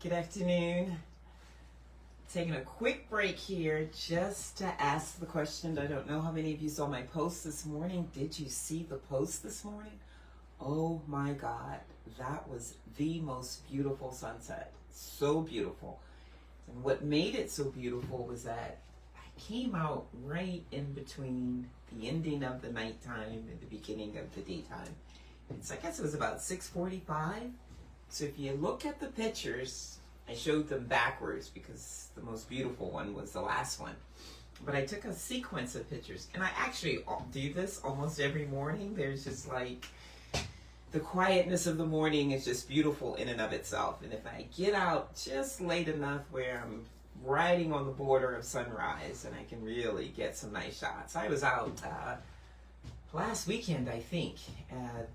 Good afternoon. Taking a quick break here just to ask the question. I don't know how many of you saw my post this morning. Did you see the post this morning? Oh my God, that was the most beautiful sunset. So beautiful. And what made it so beautiful was that I came out right in between the ending of the nighttime and the beginning of the daytime. I guess it was about 6:45. So if you look at the pictures, I showed them backwards because the most beautiful one was the last one. But I took a sequence of pictures, and I actually do this almost every morning. There's just like the quietness of the morning is just beautiful in and of itself. And if I get out just late enough where I'm riding on the border of sunrise, and I can really get some nice shots. I was out last weekend, I think,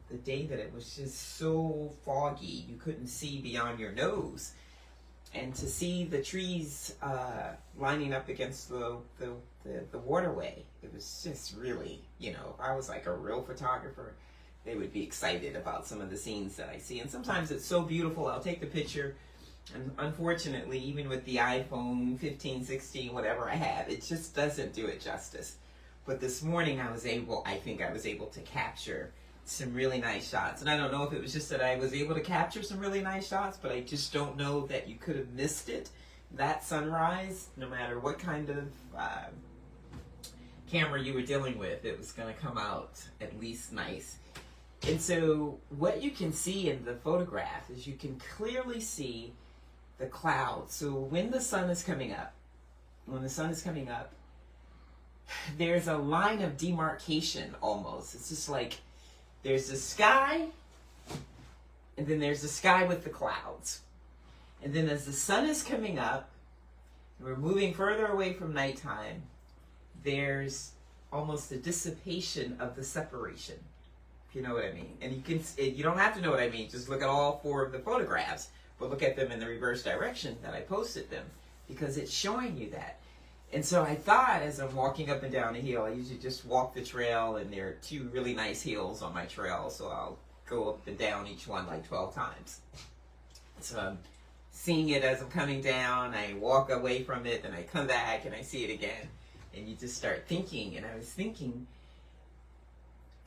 the day that it was just so foggy you couldn't see beyond your nose, and to see the trees lining up against the waterway, it was just really, if I was like a real photographer, they would be excited about some of the scenes that I see. And sometimes it's so beautiful, I'll take the picture, and unfortunately, even with the iPhone 15, 16, whatever I have, it just doesn't do it justice. But this morning I think I was able to capture some really nice shots. And I don't know if it was just that I was able to capture some really nice shots, but I just don't know that you could have missed it. That sunrise, no matter what kind of camera you were dealing with, it was going to come out at least nice. And so what you can see in the photograph is you can clearly see the clouds. So when the sun is coming up, there's a line of demarcation almost. It's just like there's the sky, and then there's the sky with the clouds. And then as the sun is coming up, and we're moving further away from nighttime, there's almost a dissipation of the separation, if you know what I mean. And you don't have to know what I mean. Just look at all four of the photographs, but look at them in the reverse direction that I posted them, because it's showing you that. And so I thought, as I'm walking up and down the hill, I usually just walk the trail, and there are two really nice hills on my trail, so I'll go up and down each one like 12 times. So I'm seeing it as I'm coming down, I walk away from it, and I come back, and I see it again. And you just start thinking, and I was thinking,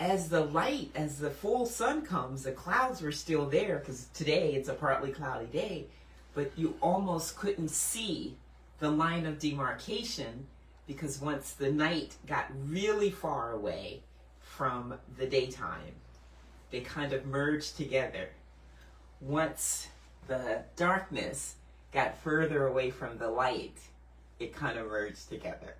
as the full sun comes, the clouds were still there, because today it's a partly cloudy day, but you almost couldn't see the line of demarcation, because once the night got really far away from the daytime, they kind of merged together. Once the darkness got further away from the light, it kind of merged together,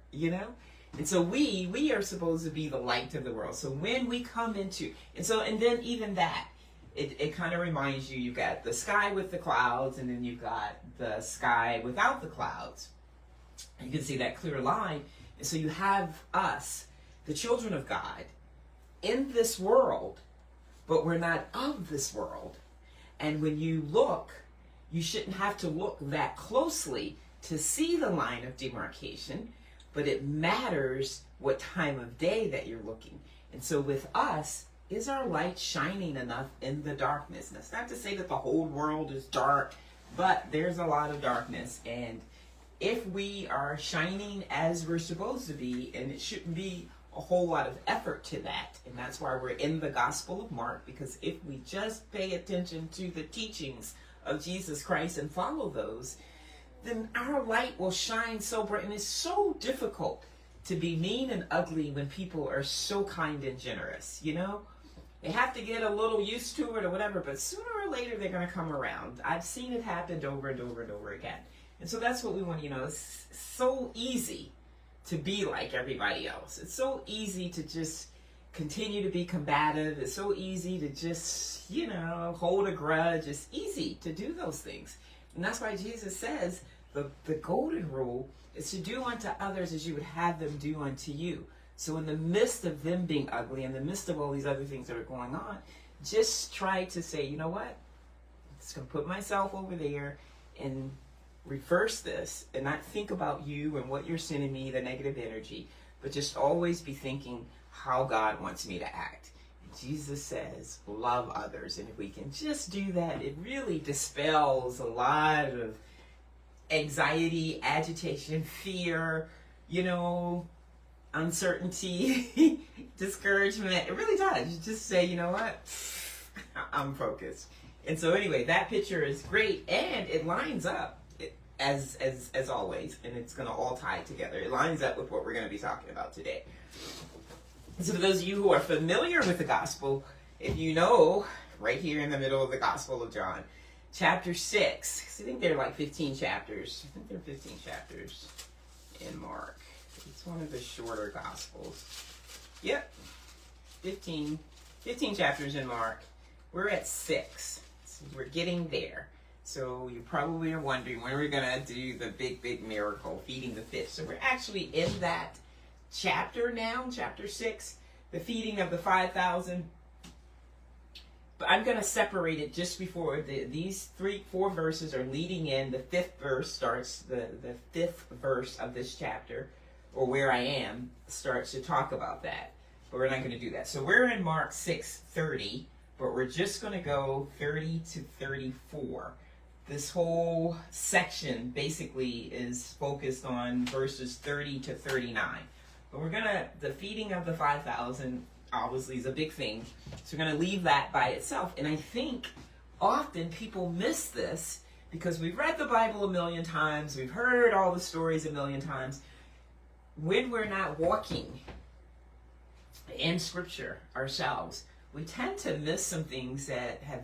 And so we are supposed to be the light of the world. So when we come into, and then even that, it kind of reminds you, you've got the sky with the clouds, and then you've got the sky without the clouds. You can see that clear line. And so you have us, the children of God, in this world, but we're not of this world. And when you look, you shouldn't have to look that closely to see the line of demarcation, but it matters what time of day that you're looking. And so with us, is our light shining enough in the darkness? That's not to say that the whole world is dark, but there's a lot of darkness. And if we are shining as we're supposed to be, and it shouldn't be a whole lot of effort to that, and that's why we're in the Gospel of Mark, because if we just pay attention to the teachings of Jesus Christ and follow those, then our light will shine so bright. And it's so difficult to be mean and ugly when people are so kind and generous, They have to get a little used to it or whatever, but sooner or later they're going to come around. I've seen it happen over and over and over again. And so that's what we want, It's so easy to be like everybody else. It's so easy to just continue to be combative. It's so easy to just, hold a grudge. It's easy to do those things. And that's why Jesus says the golden rule is to do unto others as you would have them do unto you. So in the midst of them being ugly, in the midst of all these other things that are going on, just try to say, you know what? I'm just going to put myself over there and reverse this, and not think about you and what you're sending me, the negative energy, but just always be thinking how God wants me to act. Jesus says, love others. And if we can just do that, it really dispels a lot of anxiety, agitation, fear, uncertainty, discouragement. It really does. You just say, you know what? I'm focused. And so anyway, that picture is great, and it lines up as always, and it's going to all tie together. It lines up with what we're going to be talking about today. So for those of you who are familiar with the gospel, if you know, right here in the middle of the Gospel of John, chapter 6, 'cause I think there are like 15 chapters. I think there are 15 chapters in Mark. It's one of the shorter gospels. Yep, 15 chapters in Mark. We're at 6. So we're getting there. So you probably are wondering when we're going to do the big miracle, feeding the fish. So we're actually in that chapter now, chapter 6, the feeding of the 5,000. But I'm going to separate it just before these 4 verses are leading in. The 5th verse starts, the 5th verse of this chapter, or where I am, starts to talk about that. But we're not going to do that. So we're in Mark 6:30, but we're just going to go 30 to 34. This whole section basically is focused on verses 30 to 39. But the feeding of the 5,000 obviously is a big thing. So we're going to leave that by itself. And I think often people miss this because we've read the Bible a million times. We've heard all the stories a million times. When we're not walking in Scripture ourselves, we tend to miss some things that have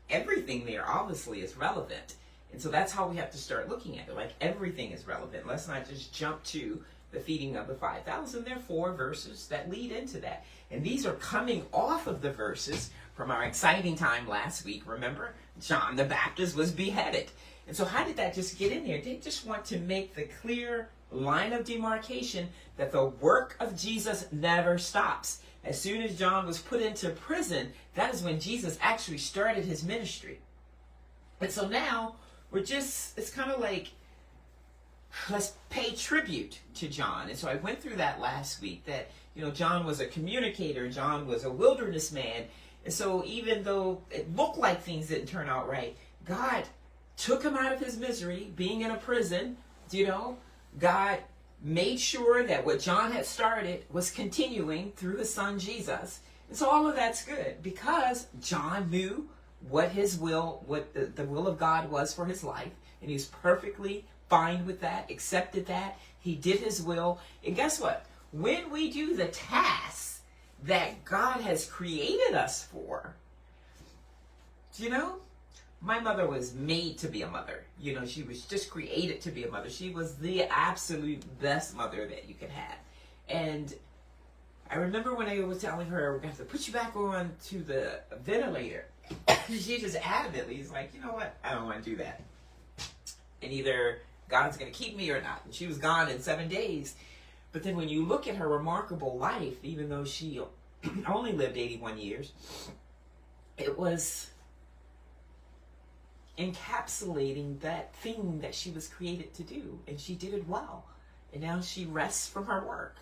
everything there obviously is relevant. And so that's how we have to start looking at it. Like everything is relevant. Let's not just jump to the feeding of the 5,000. There are 4 verses that lead into that. And these are coming off of the verses from our exciting time last week. Remember, John the Baptist was beheaded. And so how did that just get in there? They just want to make the clear line of demarcation that the work of Jesus never stops. As soon as John was put into prison, that is when Jesus actually started his ministry. And so now it's kind of like, let's pay tribute to John. And so I went through that last week, that, John was a communicator. John was a wilderness man. And so even though it looked like things didn't turn out right, God took him out of his misery, being in a prison. God made sure that what John had started was continuing through his son Jesus. And so all of that's good because John knew what the will of God was for his life. And he was perfectly fine with that, accepted that. He did his will. And guess what? When we do the tasks that God has created us for, my mother was made to be a mother. She was just created to be a mother. She was the absolute best mother that you could have. And I remember when I was telling her, we're going to have to put you back on to the ventilator. She just adamantly is like, you know what? I don't want to do that. And either God's going to keep me or not. And she was gone in 7 days. But then when you look at her remarkable life, even though she only lived 81 years, it was encapsulating that thing that she was created to do, and she did it well, and now she rests from her work.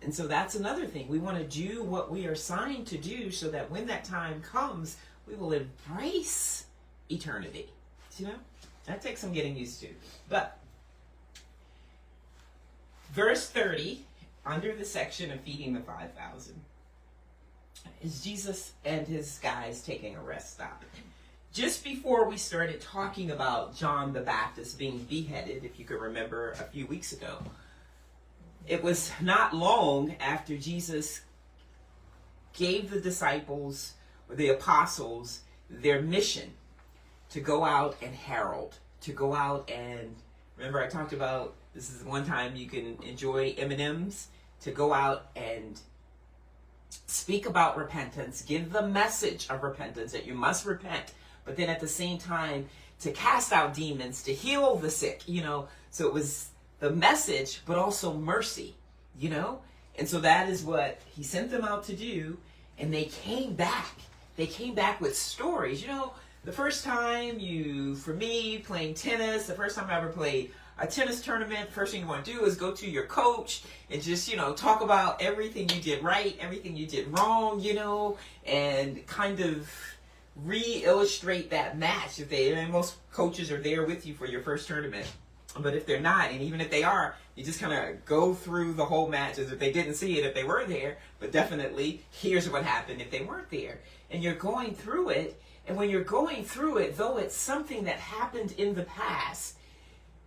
And so that's another thing. We want to do what we are assigned to do so that when that time comes, we will embrace eternity. That takes some getting used to. But verse 30, under the section of feeding the 5,000, is Jesus and his guys taking a rest stop. Just before we started talking about John the Baptist being beheaded, if you could remember a few weeks ago, it was not long after Jesus gave the disciples, or the apostles, their mission to go out and herald, to go out and, remember I talked about, this is one time you can enjoy M&Ms, to go out and speak about repentance, give the message of repentance, that you must repent, but then at the same time, to cast out demons, to heal the sick, So it was the message, but also mercy, And so that is what he sent them out to do. And they came back. They came back with stories. The first time for me, playing tennis, the first time I ever played a tennis tournament, first thing you want to do is go to your coach and just, talk about everything you did right, everything you did wrong, and kind of re-illustrate that match. And most coaches are there with you for your first tournament. But if they're not, and even if they are, you just kind of go through the whole match as if they didn't see it if they were there, but definitely here's what happened if they weren't there. And you're going through it, and when you're going through it, though it's something that happened in the past,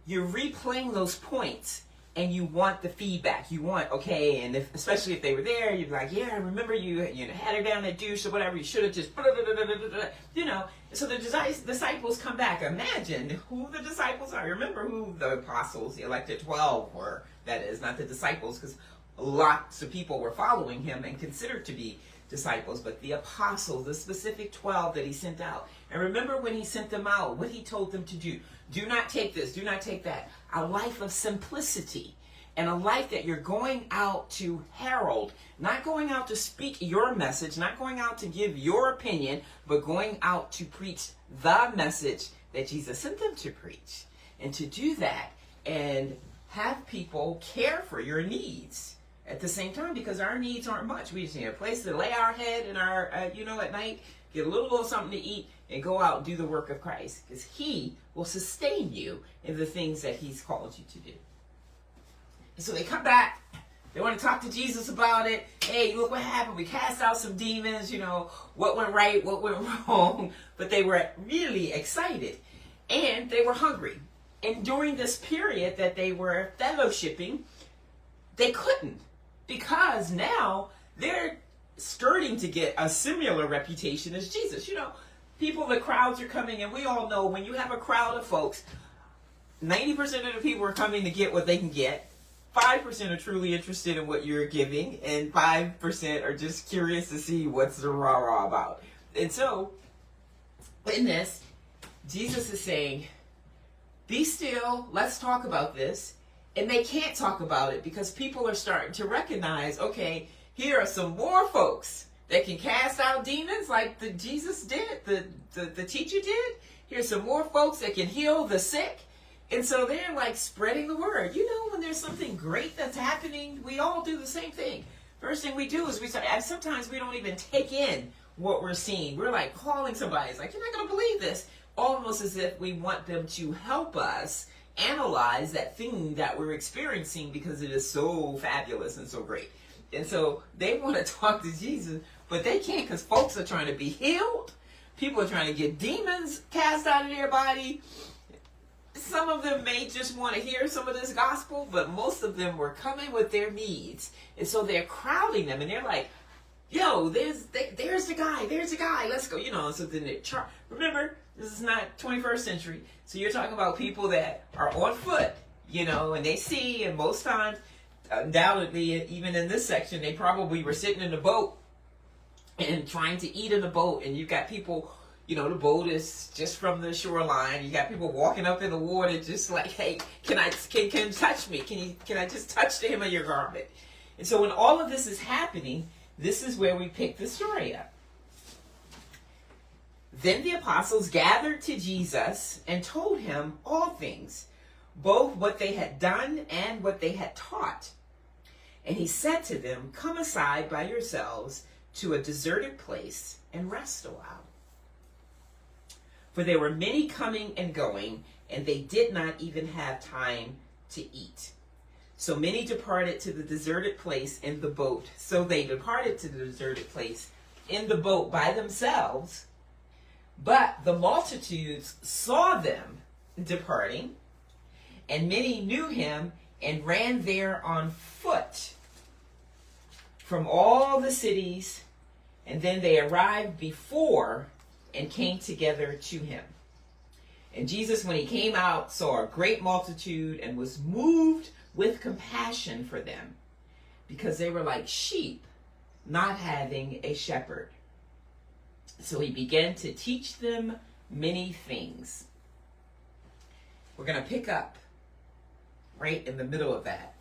you're replaying those points, and you want the feedback. You want, okay, and especially if they were there, you'd be like, yeah, I remember you had her down that douche or whatever, you should have just, So the disciples come back. Imagine who the disciples are. Remember who the apostles, the elected 12 were. That is, not the disciples, because lots of people were following him and considered to be disciples, but the apostles, the specific 12 that he sent out. And remember when he sent them out, what he told them to do. Do not take this, do not take that. A life of simplicity, and a life that you're going out to herald, not going out to speak your message, not going out to give your opinion, but going out to preach the message that Jesus sent them to preach. And to do that and have people care for your needs at the same time, because our needs aren't much. We just need a place to lay our head and our, at night, get a little something to eat, and go out and do the work of Christ, because he will sustain you in the things that he's called you to do. And so they come back. They want to talk to Jesus about it. Hey, look what happened. We cast out some demons, what went right, what went wrong. But they were really excited, and they were hungry. And during this period that they were fellowshipping, they couldn't, because now they're starting to get a similar reputation as Jesus. The crowds are coming, and we all know when you have a crowd of folks, 90% of the people are coming to get what they can get. 5% are truly interested in what you're giving, and 5% are just curious to see what's the rah-rah about. And so, in this, Jesus is saying, be still, let's talk about this. And they can't talk about it because people are starting to recognize, okay, here are some more folks that can cast out demons like the Jesus did, the teacher did. Here's some more folks that can heal the sick. And so they're like spreading the word. When there's something great that's happening, we all do the same thing. First thing we do is sometimes we don't even take in what we're seeing. We're like calling somebody. It's like, you're not going to believe this. Almost as if we want them to help us analyze that thing that we're experiencing because it is so fabulous and so great. And so they want to talk to Jesus, but they can't, because folks are trying to be healed. People are trying to get demons cast out of their body. Some of them may just want to hear some of this gospel, but most of them were coming with their needs. And so they're crowding them, and they're like, yo, there's the guy, let's go. So then they remember, this is not 21st century. So you're talking about people that are on foot, and they see, and most times, undoubtedly, even in this section, they probably were sitting in the boat and trying to eat in the boat. And you've got people, the boat is just from the shoreline. You got people walking up in the water just like, hey, can you touch me? Can I just touch the hem of your garment? And so when all of this is happening, this is where we pick the story up. Then the apostles gathered to Jesus and told him all things, both what they had done and what they had taught. And he said to them, come aside by yourselves to a deserted place and rest a while. For there were many coming and going, and they did not even have time to eat. So many departed to the deserted place in the boat. So they departed to the deserted place in the boat by themselves. But the multitudes saw them departing, and many knew him and ran there on foot from all the cities. And then they arrived before and came together to him. And Jesus, when he came out, saw a great multitude and was moved with compassion for them, because they were like sheep not having a shepherd. So he began to teach them many things. We're going to pick up right in the middle of that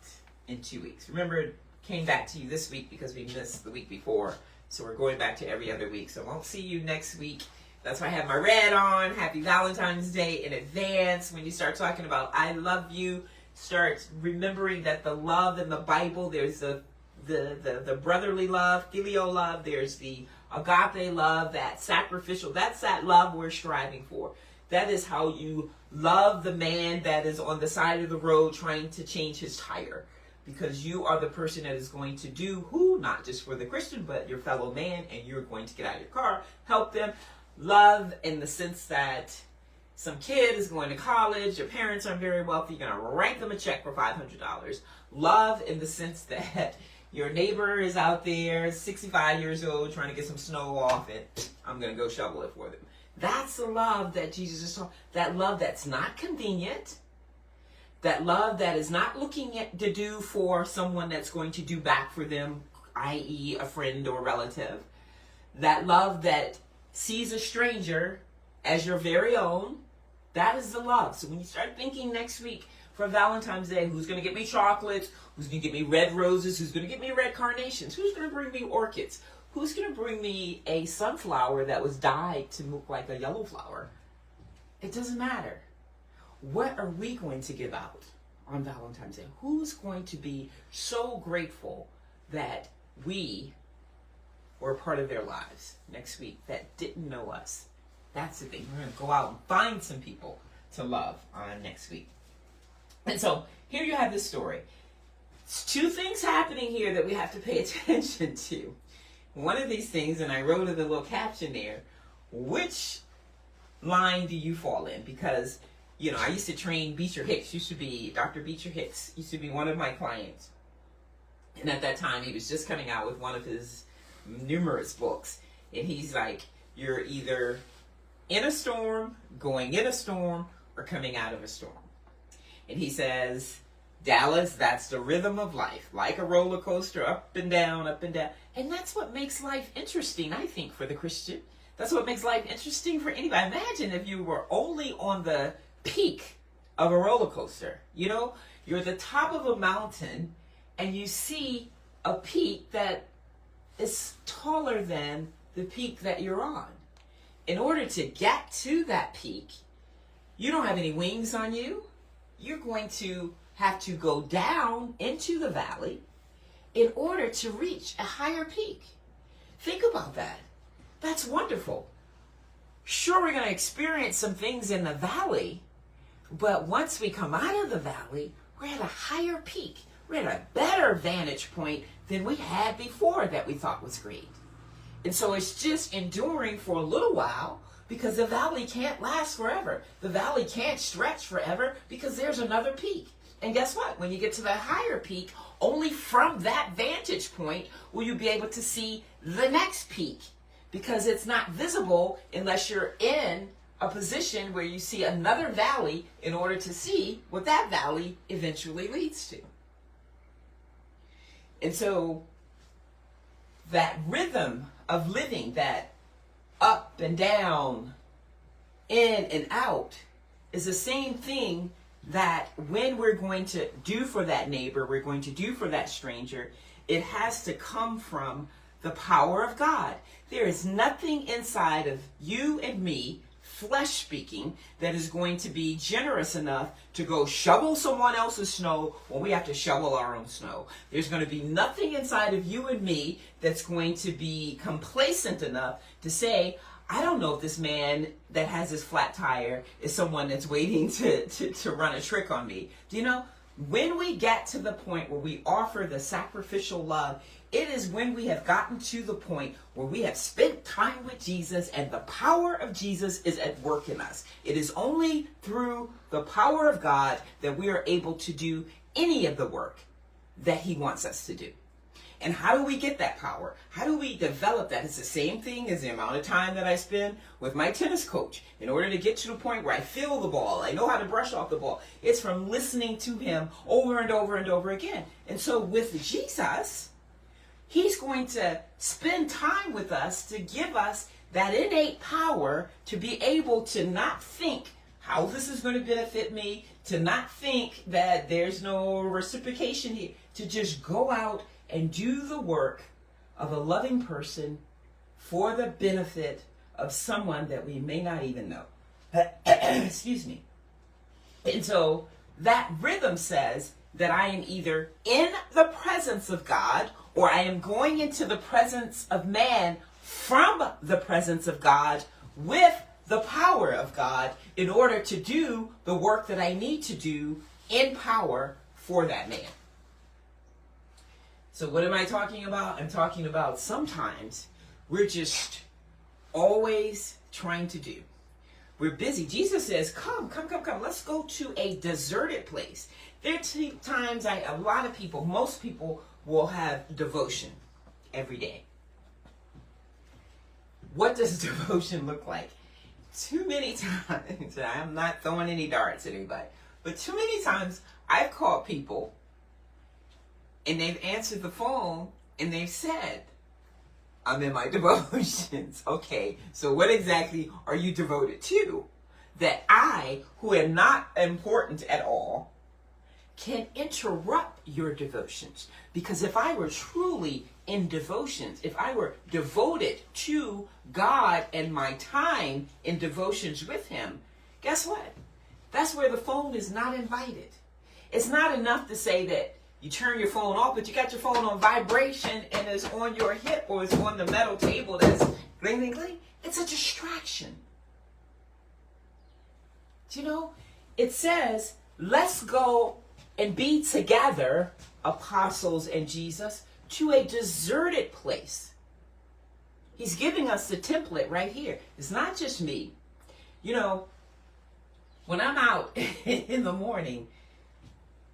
in 2 weeks. Remember, it came back to you this week because we missed the week before. So we're going back to every other week. So I won't see you next week. That's why I have my red on. Happy Valentine's Day in advance. When you start talking about I love you, start remembering that the love in the Bible, there's the brotherly love, filial love, there's the agape love, that sacrificial, that's that love we're striving for. That is how you love the man that is on the side of the road trying to change his tire. Because you are the person that is going to do not just for the Christian, but your fellow man, and you're going to get out of your car, help them. Love in the sense that some kid is going to college, your parents aren't very wealthy, you're going to write them a check for $500. Love in the sense that your neighbor is out there, 65 years old, trying to get some snow off, and I'm going to go shovel it for them. That's the love that Jesus is talking. That love that's not convenient. That love that is not looking to do for someone that's going to do back for them, i.e. a friend or relative. That love that sees a stranger as your very own. That is the love. So when you start thinking next week for Valentine's Day, who's going to get me chocolates? Who's going to get me red roses? Who's going to get me red carnations? Who's going to bring me orchids? Who's going to bring me a sunflower that was dyed to look like a yellow flower? It doesn't matter. What are we going to give out on Valentine's Day? Who's going to be so grateful that we were a part of their lives next week that didn't know us? That's the thing. We're going to go out and find some people to love on next week. And so here you have this story. It's two things happening here that we have to pay attention to. One of these things, and I wrote in the little caption there, which line do you fall in? Because, you know, I used to train Beecher Hicks. Dr. Beecher Hicks used to be one of my clients. And at that time, he was just coming out with one of his numerous books. And he's like, you're either in a storm, going in a storm, or coming out of a storm. And he says, Dallas, that's the rhythm of life. Like a roller coaster, up and down, up and down. And that's what makes life interesting, I think, for the Christian. That's what makes life interesting for anybody. Imagine if you were only on the peak of a roller coaster. You know, you're at the top of a mountain and you see a peak that is taller than the peak that you're on. In order to get to that peak, you don't have any wings on you. You're going to have to go down into the valley in order to reach a higher peak. Think about that. That's wonderful. Sure, we're going to experience some things in the valley, but once we come out of the valley, we're at a higher peak. We're at a better vantage point than we had before that we thought was great. And so it's just enduring for a little while because the valley can't last forever. The valley can't stretch forever because there's another peak. And guess what? When you get to the higher peak, only from that vantage point will you be able to see the next peak, because it's not visible unless you're in a position where you see another valley in order to see what that valley eventually leads to. And so that rhythm of living, that up and down, in and out, is the same thing that when we're going to do for that neighbor, we're going to do for that stranger, it has to come from the power of God. There is nothing inside of you and me, flesh speaking, that is going to be generous enough to go shovel someone else's snow when we have to shovel our own snow. There's going to be nothing inside of you and me that's going to be complacent enough to say, I don't know if this man that has his flat tire is someone that's waiting to run a trick on me. Do you know, when we get to the point where we offer the sacrificial love, it is when we have gotten to the point where we have spent time with Jesus and the power of Jesus is at work in us. It is only through the power of God that we are able to do any of the work that he wants us to do. And how do we get that power? How do we develop that? It's the same thing as the amount of time that I spend with my tennis coach in order to get to the point where I feel the ball. I know how to brush off the ball. It's from listening to him over and over and over again. And so with Jesus, he's going to spend time with us to give us that innate power to be able to not think how this is going to benefit me, to not think that there's no reciprocation here, to just go out and do the work of a loving person for the benefit of someone that we may not even know. Excuse me. And so that rhythm says that I am either in the presence of God or I am going into the presence of man from the presence of God with the power of God in order to do the work that I need to do in power for that man. So what am I talking about? I'm talking about sometimes we're just always trying to do. We're busy. Jesus says, come. Let's go to a deserted place. There are times most people will have devotion every day. What does devotion look like? Too many times, I'm not throwing any darts at anybody, but too many times I've called people and they've answered the phone and they've said, I'm in my devotions. Okay, so what exactly are you devoted to? That I, who am not important at all, can interrupt your devotions. Because if I were truly in devotions, if I were devoted to God and my time in devotions with Him, guess what? That's where the phone is not invited. It's not enough to say that you turn your phone off, but you got your phone on vibration and it's on your hip or it's on the metal table that's gling, gling, gling. It's a distraction. Do you know? It says, let's go and be together, apostles and Jesus, to a deserted place. He's giving us the template right here. It's not just me. You know, when I'm out in the morning,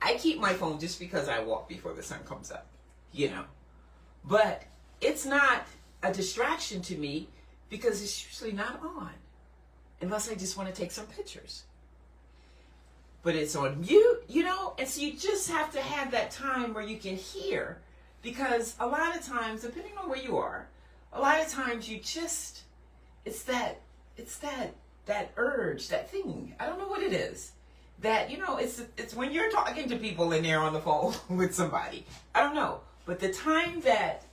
I keep my phone just because I walk before the sun comes up, you know. But it's not a distraction to me because it's usually not on. Unless I just want to take some pictures. But it's on mute, you know. And so you just have to have that time where you can hear. Because a lot of times, depending on where you are, a lot of times you just, it's that urge, that thing. I don't know what it is. That, you know, it's when you're talking to people and they're on the phone with somebody. I don't know. But the time that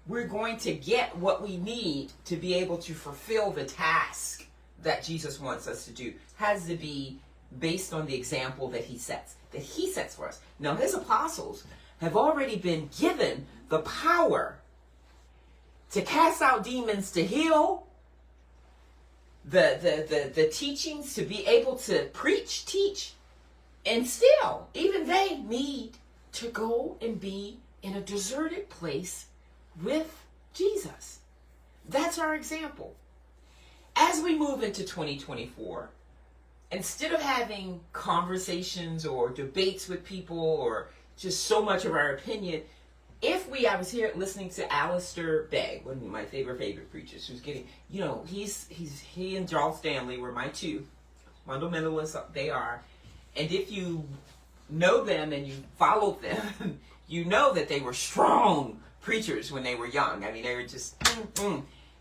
we're going to get what we need to be able to fulfill the task that Jesus wants us to do has to be based on the example that he sets for us. Now, his apostles have already been given the power to cast out demons, to heal, the teachings, to be able to preach, teach, and still, even they need to go and be in a deserted place with Jesus. That's our example. As we move into 2024, instead of having conversations or debates with people or just so much of our opinion, I was here listening to Alistair Begg, one of my favorite preachers, who's getting, you know, he and Charles Stanley were my two fundamentalists. They are, and if you know them and you followed them, you know that they were strong preachers when they were young. I mean, they were just,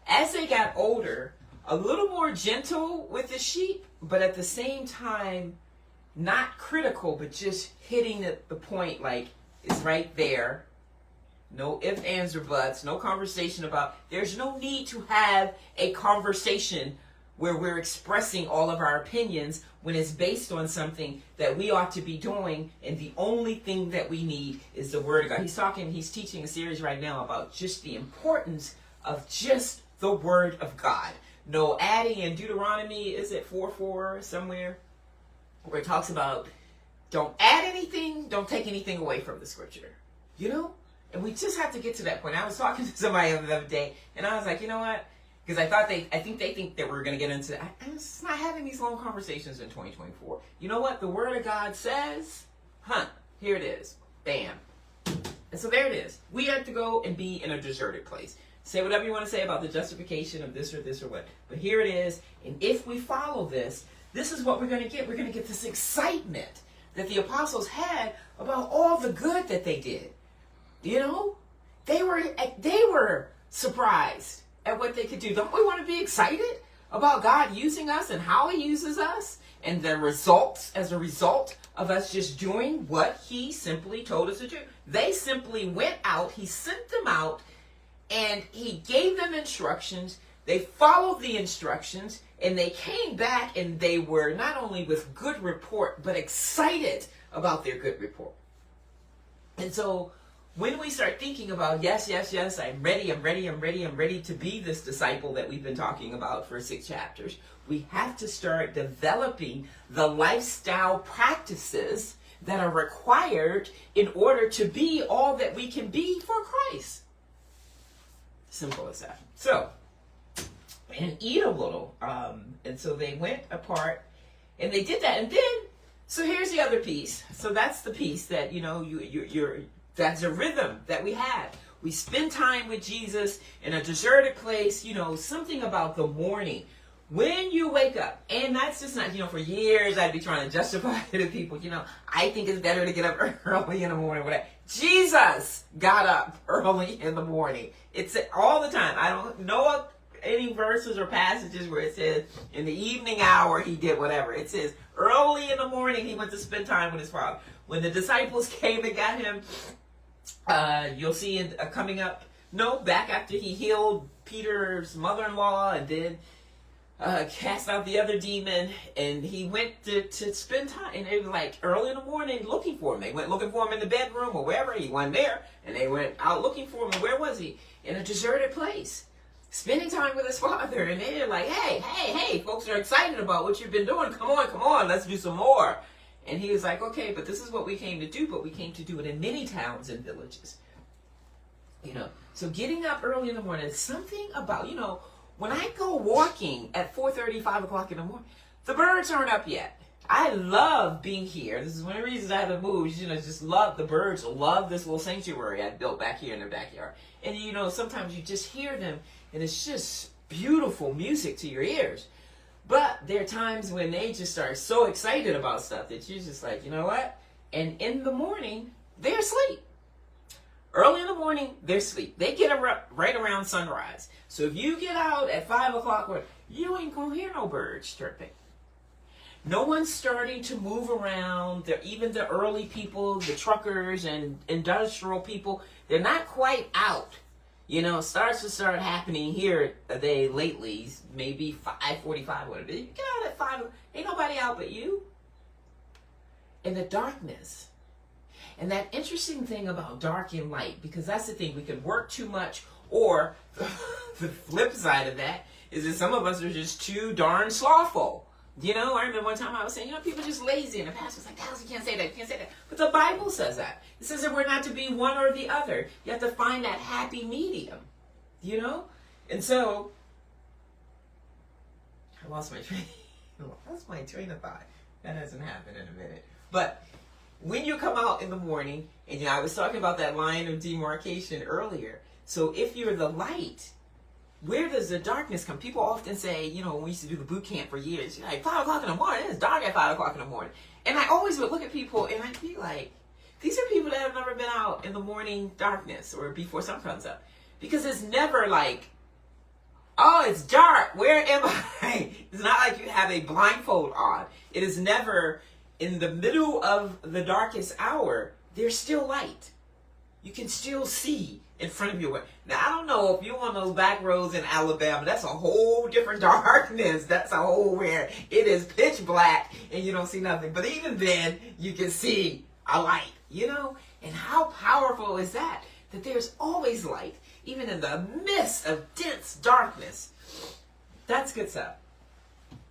As they got older, a little more gentle with the sheep, but at the same time, not critical, but just hitting the point like it's right there. No ifs, ands, or buts. No conversation about, there's no need to have a conversation where we're expressing all of our opinions when it's based on something that we ought to be doing, and the only thing that we need is the Word of God. He's teaching a series right now about just the importance of just the Word of God. No adding. In Deuteronomy, is it 4:4 somewhere, where it talks about don't add anything, don't take anything away from the scripture. You know? And we just have to get to that point. I was talking to somebody the other day, and I was like, you know what? Because I think they think that we're going to get into that. I'm just not having these long conversations in 2024. You know what? The Word of God says, here it is. Bam. And so there it is. We have to go and be in a deserted place. Say whatever you want to say about the justification of this or what. But here it is. And if we follow this, this is what we're going to get. We're going to get this excitement that the apostles had about all the good that they did. You know? They were surprised at what they could do. Don't we want to be excited about God using us and how he uses us and the results as a result of us just doing what he simply told us to do? They simply went out. He sent them out and he gave them instructions They followed the instructions, and they came back, and they were not only with good report, but excited about their good report. And so when we start thinking about, yes, I'm ready to be this disciple that we've been talking about for 6 chapters, we have to start developing the lifestyle practices that are required in order to be all that we can be for Christ. Simple as that. So, and eat a little. And so they went apart and they did that. And then, so here's the other piece. So that's the piece that, that's a rhythm that we have. We spend time with Jesus in a deserted place, something about the morning. When you wake up, and that's just not, for years I'd be trying to justify it to people, I think it's better to get up early in the morning. Whatever. Jesus got up early in the morning. It's all the time. I don't know any verses or passages where it says in the evening hour he did whatever. It says early in the morning he went to spend time with his Father. When the disciples came and got him, you'll see it coming up, back after he healed Peter's mother-in-law and then cast out the other demon, and he went to spend time, and it was like early in the morning looking for him. They went looking for him in the bedroom or wherever. He wasn't there, and they went out looking for him. And where was he? In a deserted place, spending time with his Father. And they're like, hey, folks are excited about what you've been doing. Come on, let's do some more. And he was like, okay, but this is what we came to do, but we came to do it in many towns and villages. So getting up early in the morning, something about, when I go walking at 4:30, 5 o'clock in the morning, the birds aren't up yet. I love being here. This is one of the reasons I haven't moved. Just love the birds. Love this little sanctuary I built back here in the backyard. And sometimes you just hear them, and it's just beautiful music to your ears. But there are times when they just are so excited about stuff that you're just like, you know what? And in the morning, they're asleep. Early in the morning, they're asleep. They get up right around sunrise. So if you get out at 5 o'clock, you ain't going to hear no birds chirping. No one's starting to move around. Even the early people, the truckers and industrial people, they're not quite out. Starts to start happening here lately, maybe 5:45, whatever. You get out at 5, ain't nobody out but you. In the darkness. And that interesting thing about dark and light, because that's the thing, we can work too much, or the flip side of that is that some of us are just too darn slothful. I remember one time I was saying, people are just lazy, and the pastor was like, Dallas, you can't say that. But the Bible says that. It says that we're not to be one or the other. You have to find that happy medium, And so, I lost my train of thought. That hasn't happened in a minute. But when you come out in the morning, and I was talking about that line of demarcation earlier. So if you're the light, where does the darkness come? People often say, when we used to do the boot camp for years, like 5 o'clock in the morning, it's dark at 5 o'clock in the morning. And I always would look at people and I'd be like, these are people that have never been out in the morning darkness or before sun comes up. Because it's never like, oh, it's dark, where am I? It's not like you have a blindfold on. It is never in the middle of the darkest hour, there's still light. You can still see in front of you. Now, I don't know if you're on those back roads in Alabama, that's a whole different darkness. That's a whole where it is pitch black and you don't see nothing. But even then, you can see a light, And how powerful is that? That there's always light, even in the midst of dense darkness. That's good stuff.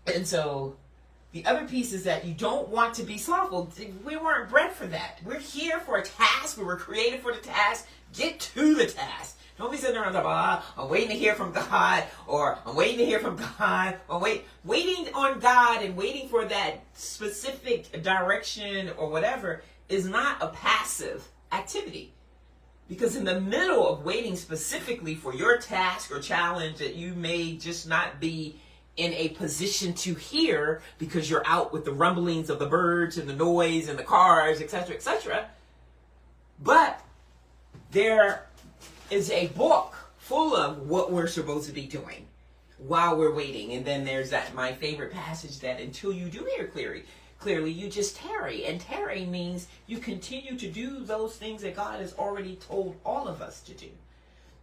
And so, the other piece is that you don't want to be slothful. We weren't bred for that. We're here for a task. We were created for the task. Get to the task. Don't be sitting around like, I'm waiting to hear from God, or I'm waiting to hear from God, or waiting on God and waiting for that specific direction or whatever is not a passive activity. Because in the middle of waiting specifically for your task or challenge that you may just not be in a position to hear because you're out with the rumblings of the birds and the noise and the cars, etc., etc. But there is a book full of what we're supposed to be doing while we're waiting. And then there's my favorite passage that until you do hear clearly, you just tarry. And tarry means you continue to do those things that God has already told all of us to do.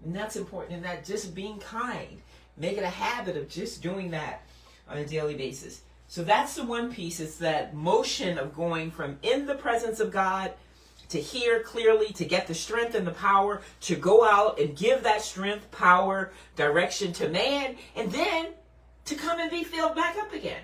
And that's important. And that just being kind. Make it a habit of just doing that on a daily basis. So that's the one piece. It's that motion of going from in the presence of God to hear clearly, to get the strength and the power, to go out and give that strength, power, direction to man, and then to come and be filled back up again.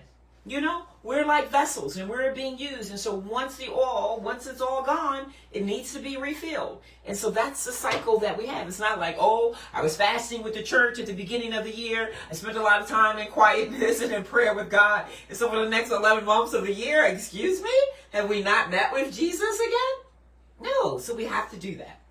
You know, we're like vessels and we're being used. And so once it's all gone, it needs to be refilled. And so that's the cycle that we have. It's not like, oh, I was fasting with the church at the beginning of the year. I spent a lot of time in quietness and in prayer with God. And so for the next 11 months of the year, excuse me, have we not met with Jesus again? No. So we have to do that.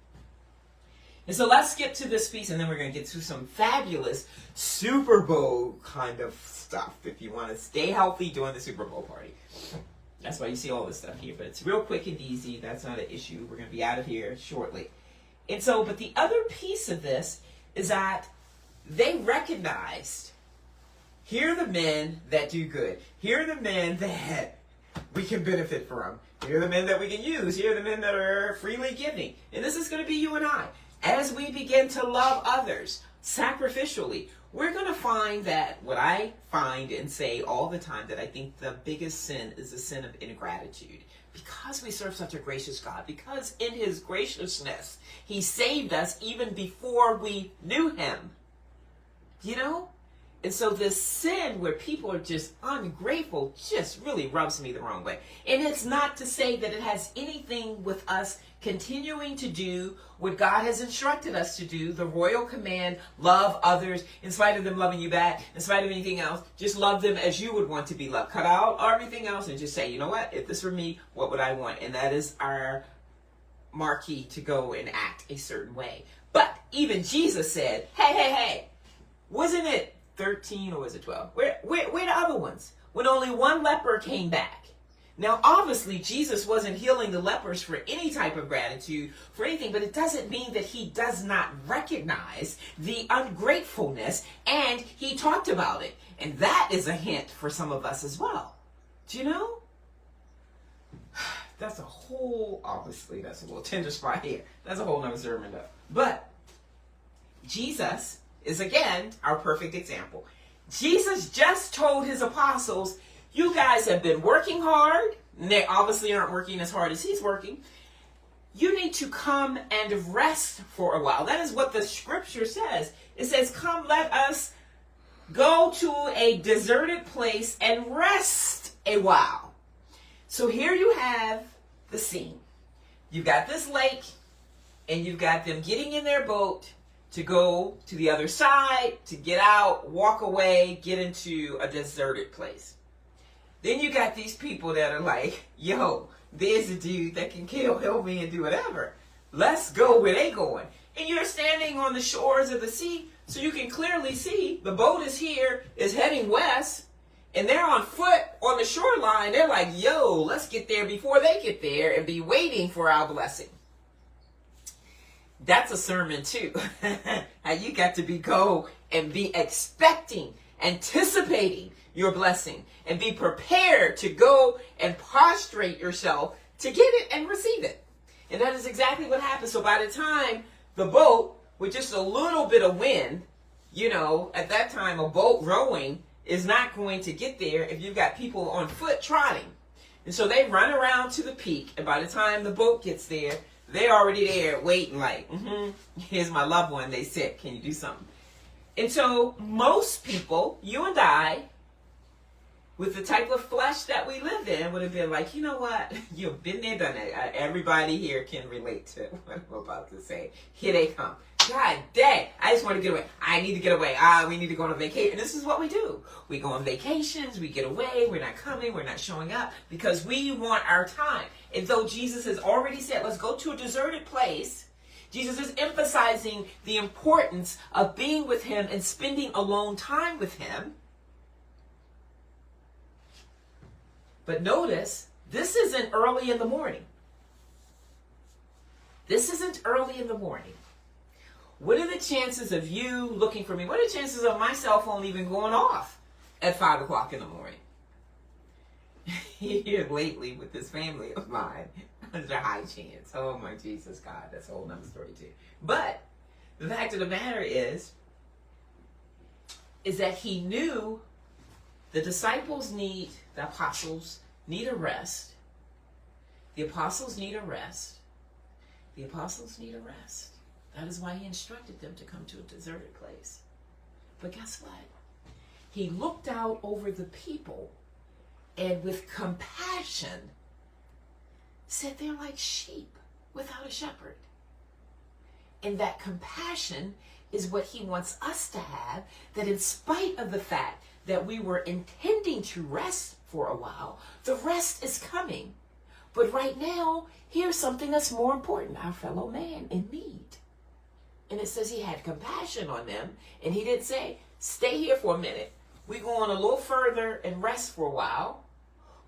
And so let's skip to this piece, and then we're going to get to some fabulous Super Bowl kind of stuff if you want to stay healthy during the Super Bowl party. That's why you see all this stuff here. But it's real quick and easy. That's not an issue. We're going to be out of here shortly. And so, but the other piece of this is that they recognized, here are the men that do good. Here are the men that we can benefit from. Here are the men that we can use. Here are the men that are freely giving. And this is going to be you and I. As we begin to love others sacrificially, we're going to find that what I find and say all the time, that I think the biggest sin is the sin of ingratitude. Because we serve such a gracious God, because in his graciousness, he saved us even before we knew him. You know? And so this sin where people are just ungrateful just really rubs me the wrong way. And it's not to say that it has anything with us continuing to do what God has instructed us to do, the royal command, love others, in spite of them loving you back, in spite of anything else, just love them as you would want to be loved. Cut out everything else and just say, you know what, if this were me, what would I want? And that is our marquee to go and act a certain way. But even Jesus said, hey, wasn't it 13 or was it 12? Where the other ones? When only one leper came back. Now, obviously, Jesus wasn't healing the lepers for any type of gratitude, for anything, but it doesn't mean that he does not recognize the ungratefulness, and he talked about it. And that is a hint for some of us as well. Do you know? That's obviously, that's a little tender spot here. That's a whole nother sermon though. But Jesus is, again, our perfect example. Jesus just told his apostles, you guys have been working hard, and they obviously aren't working as hard as he's working. You need to come and rest for a while. That is what the scripture says. It says, come, let us go to a deserted place and rest a while. So here you have the scene. You've got this lake, and you've got them getting in their boat to go to the other side, to get out, walk away, get into a deserted place. Then you got these people that are like, yo, there's a dude that can help me and do whatever. Let's go where they going. And you're standing on the shores of the sea, so you can clearly see the boat is here, is heading west, and they're on foot on the shoreline. They're like, yo, let's get there before they get there and be waiting for our blessing. That's a sermon too. How you got to go and be expecting, anticipating your blessing, and be prepared to go and prostrate yourself to get it and receive it. And that is exactly what happened. So by the time the boat, with just a little bit of wind, you know, at that time a boat rowing is not going to get there if you've got people on foot trotting. And so they run around to the peak, and by the time the boat gets there, they're already there waiting like, here's my loved one, they sick, can you do something? And so most people, you and I, with the type of flesh that we live in, would have been like, you know what? You've been there, done it. Everybody here can relate to what I'm about to say. Here they come. God dang, I just want to get away. I need to get away. We need to go on a vacation. And this is what we do. We go on vacations, we get away, we're not coming, we're not showing up, because we want our time. And though Jesus has already said, let's go to a deserted place, Jesus is emphasizing the importance of being with him and spending alone time with him. But notice, this isn't early in the morning. This isn't early in the morning. What are the chances of you looking for me? What are the chances of my cell phone even going off at 5 o'clock in the morning? Here lately with this family of mine, there's a high chance. Oh my Jesus, God, that's a whole nother story too. But the fact of the matter is, is that he knew the apostles need a rest. The apostles need a rest. The apostles need a rest. That is why he instructed them to come to a deserted place. But guess what? He looked out over the people and with compassion said they're like sheep without a shepherd. And that compassion is what he wants us to have, that in spite of the fact that we were intending to rest for a while, the rest is coming. But right now, here's something that's more important, our fellow man in need. And it says he had compassion on them, and he didn't say, stay here for a minute. We go on a little further and rest for a while.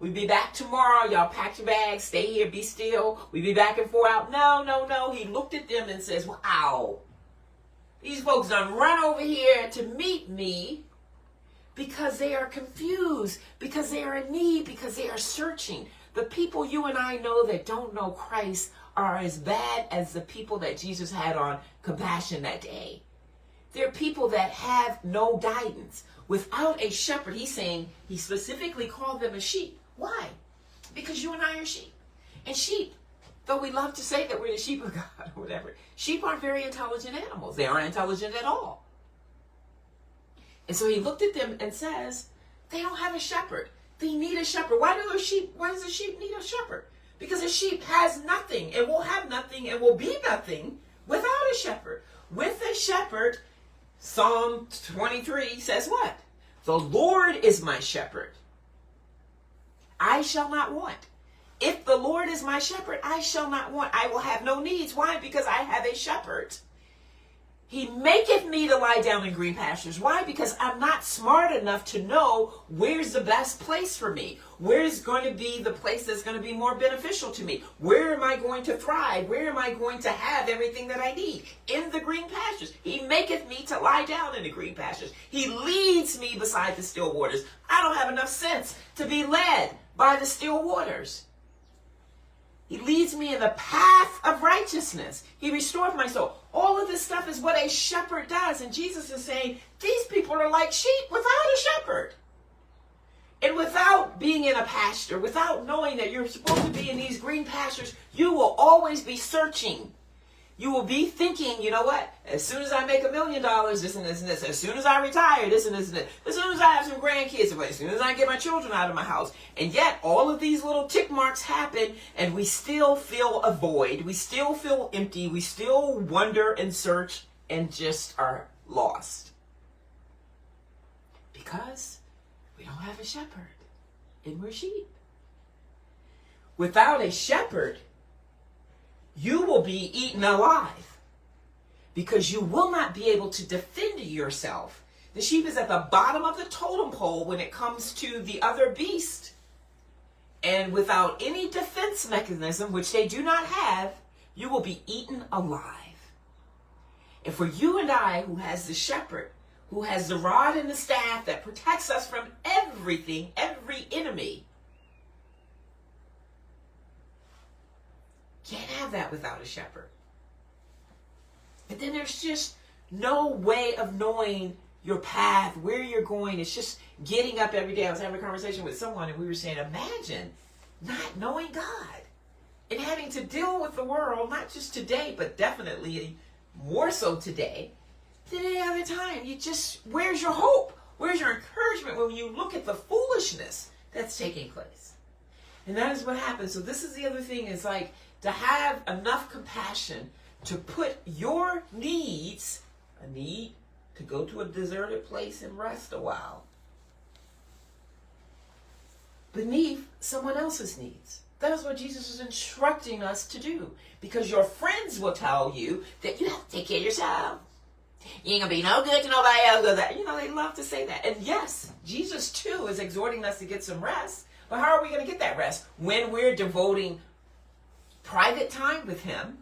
We'll be back tomorrow. Y'all pack your bags, stay here, be still. We'll be back in 4 hours. No. He looked at them and says, wow, these folks done run over here to meet me because they are confused, because they are in need, because they are searching. The people you and I know that don't know Christ are as bad as the people that Jesus had on compassion that day. They're people that have no guidance. Without a shepherd, he's saying, he specifically called them a sheep. Why? Because you and I are sheep. And sheep, though we love to say that we're the sheep of God or whatever, sheep aren't very intelligent animals. They aren't intelligent at all. And so he looked at them and says, they don't have a shepherd. They need a shepherd. Why does a sheep need a shepherd? Because a sheep has nothing and will have nothing and will be nothing without a shepherd. With a shepherd, Psalm 23 says what? The Lord is my shepherd. I shall not want. If the Lord is my shepherd, I shall not want. I will have no needs. Why? Because I have a shepherd. He maketh me to lie down in green pastures. Why? Because I'm not smart enough to know where's the best place for me. Where's going to be the place that's going to be more beneficial to me? Where am I going to thrive? Where am I going to have everything that I need? In the green pastures. He maketh me to lie down in the green pastures. He leads me beside the still waters. I don't have enough sense to be led by the still waters. He leads me in the path of righteousness. He restores my soul. All of this stuff is what a shepherd does. And Jesus is saying, these people are like sheep without a shepherd. And without being in a pasture, without knowing that you're supposed to be in these green pastures, you will always be searching. You will be thinking, you know what? As soon as I make $1 million, this and this and this. As soon as I retire, this and this and this. As soon as I have some grandkids, as soon as I get my children out of my house. And yet, all of these little tick marks happen, and we still feel a void. We still feel empty. We still wonder and search and just are lost. Because we don't have a shepherd, and we're sheep. Without a shepherd, you will be eaten alive because you will not be able to defend yourself. The sheep is at the bottom of the totem pole when it comes to the other beast. And without any defense mechanism, which they do not have, you will be eaten alive. And for you and I, who has the shepherd, who has the rod and the staff that protects us from everything, every enemy, can't have that without a shepherd. But then there's just no way of knowing your path, where you're going. It's just getting up every day. I was having a conversation with someone and we were saying, imagine not knowing God and having to deal with the world, not just today, but definitely more so today than any other time. Where's your hope? Where's your encouragement when you look at the foolishness that's taking place? And that is what happens. So this is the other thing, is like, to have enough compassion to put your needs, a need to go to a deserted place and rest a while, beneath someone else's needs. That is what Jesus is instructing us to do. Because your friends will tell you that you have to take care of yourself. You ain't going to be no good to nobody else. They love to say that. And yes, Jesus too is exhorting us to get some rest. But how are we going to get that rest? When we're devoting private time with him,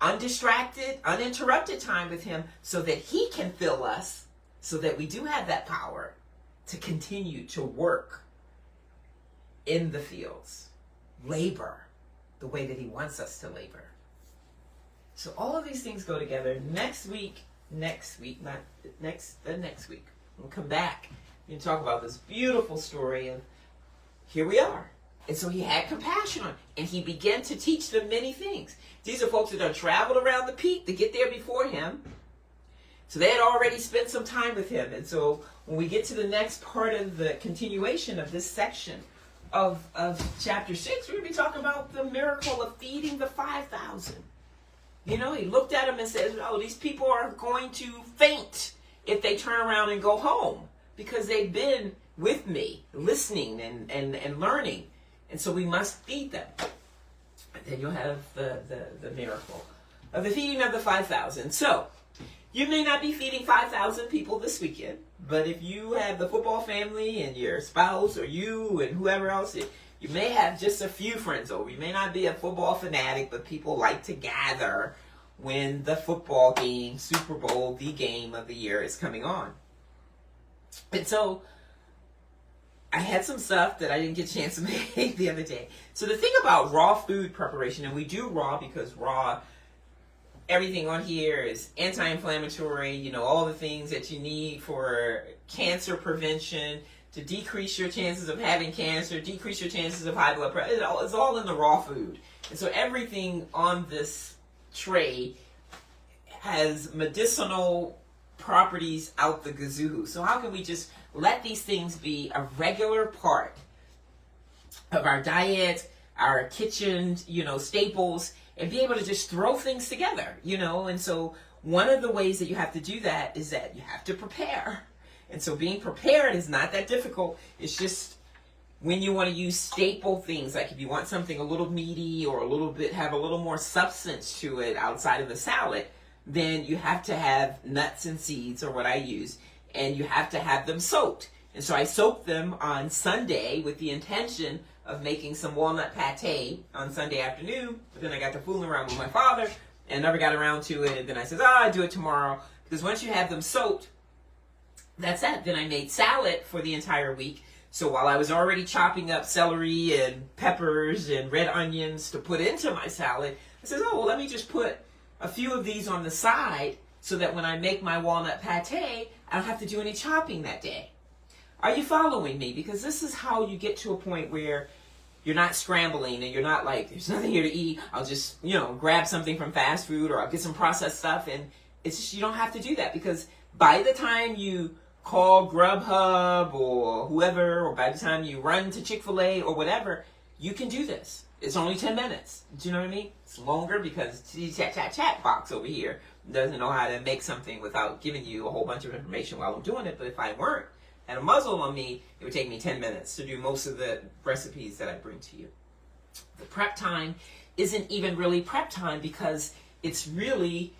undistracted, uninterrupted time with him, so that he can fill us, so that we do have that power to continue to work in the fields, labor the way that he wants us to labor. So all of these things go together. The next week, We'll come back and talk about this beautiful story of here we are. And so he had compassion on, and he began to teach them many things. These are folks that have traveled around the peak to get there before him. So they had already spent some time with him. And so when we get to the next part of the continuation of this section of chapter 6, we're going to be talking about the miracle of feeding the 5,000. You know, he looked at them and says, oh, these people are going to faint if they turn around and go home because they've been with me, listening and learning. And so we must feed them. And then you'll have the miracle of the feeding of the 5,000. So you may not be feeding 5,000 people this weekend, but if you have the football family and your spouse or you and whoever else, you may have just a few friends over. You may not be a football fanatic, but people like to gather when the football game, Super Bowl, the game of the year is coming on. And so I had some stuff that I didn't get a chance to make the other day. So the thing about raw food preparation, and we do raw because raw, everything on here is anti-inflammatory, you know, all the things that you need for cancer prevention, to decrease your chances of having cancer, decrease your chances of high blood pressure. It's all in the raw food. And so everything on this tray has medicinal properties out the gazoo. So how can we just let these things be a regular part of our diet, our kitchen, you know, staples, and be able to just throw things together, you know? And so one of the ways that you have to do that is that you have to prepare. And so being prepared is not that difficult. It's just when you want to use staple things, like if you want something a little meaty or a little bit, have a little more substance to it outside of the salad, then you have to have nuts and seeds, or what I use, and you have to have them soaked. And so I soaked them on Sunday with the intention of making some walnut pate on Sunday afternoon. But then I got to fooling around with my father and never got around to it. And then I said, I'll do it tomorrow. Because once you have them soaked, that's it. Then I made salad for the entire week. So while I was already chopping up celery and peppers and red onions to put into my salad, I said, oh, well, let me just put a few of these on the side so that when I make my walnut pate, I don't have to do any chopping that day. Are you following me? Because this is how you get to a point where you're not scrambling and you're not like, there's nothing here to eat. I'll just, you know, grab something from fast food, or I'll get some processed stuff. And it's just, you don't have to do that, because by the time you call Grubhub or whoever, or by the time you run to Chick-fil-A or whatever, you can do this. It's only 10 minutes. Do you know what I mean? It's longer because chat box over here doesn't know how to make something without giving you a whole bunch of information while I'm doing it. But if I weren't, had a muzzle on me, it would take me 10 minutes to do most of the recipes that I bring to you. The prep time isn't even really prep time, because it's really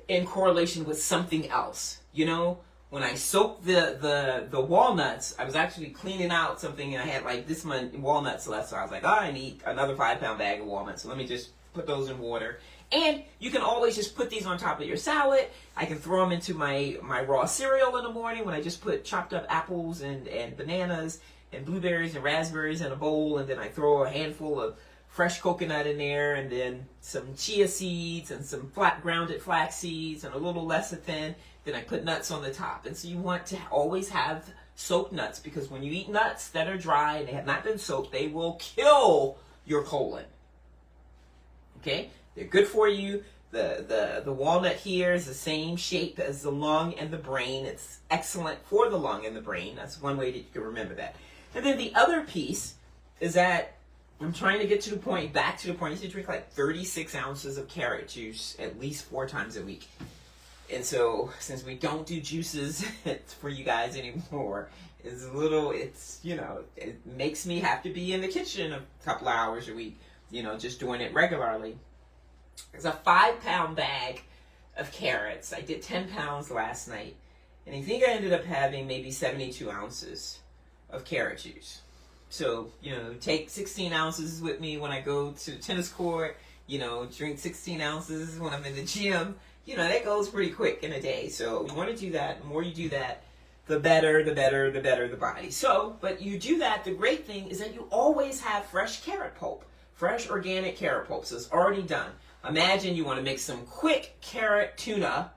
in correlation with something else. You know, when I soaked the walnuts, I was actually cleaning out something, and I had like this much walnuts left. So I was like, I need another 5-pound bag of walnuts. So let me just put those in water. And you can always just put these on top of your salad. I can throw them into my raw cereal in the morning when I just put chopped up apples and bananas and blueberries and raspberries in a bowl. And then I throw a handful of fresh coconut in there, and then some chia seeds and some grounded flax seeds and a little lecithin. Then I put nuts on the top. And so you want to always have soaked nuts, because when you eat nuts that are dry and they have not been soaked, they will kill your colon. Okay? They're good for you. The walnut here is the same shape as the lung and the brain. It's excellent for the lung and the brain. That's one way that you can remember that. And then the other piece is that I'm trying to get to the point, back to the point, you should drink like 36 ounces of carrot juice at least 4 times a week. And so, since we don't do juices for you guys anymore, it's, you know, it makes me have to be in the kitchen a couple of hours a week, you know, just doing it regularly. It's a 5-pound bag of carrots. I did 10 pounds last night, and I think I ended up having maybe 72 ounces of carrot juice. So, you know, take 16 ounces with me when I go to the tennis court, you know, drink 16 ounces when I'm in the gym. You know, that goes pretty quick in a day. So you want to do that. The more you do that, the better the body. So, but you do that, the great thing is that you always have fresh carrot pulp, fresh organic carrot pulp. So it's already done. Imagine you want to make some quick carrot tuna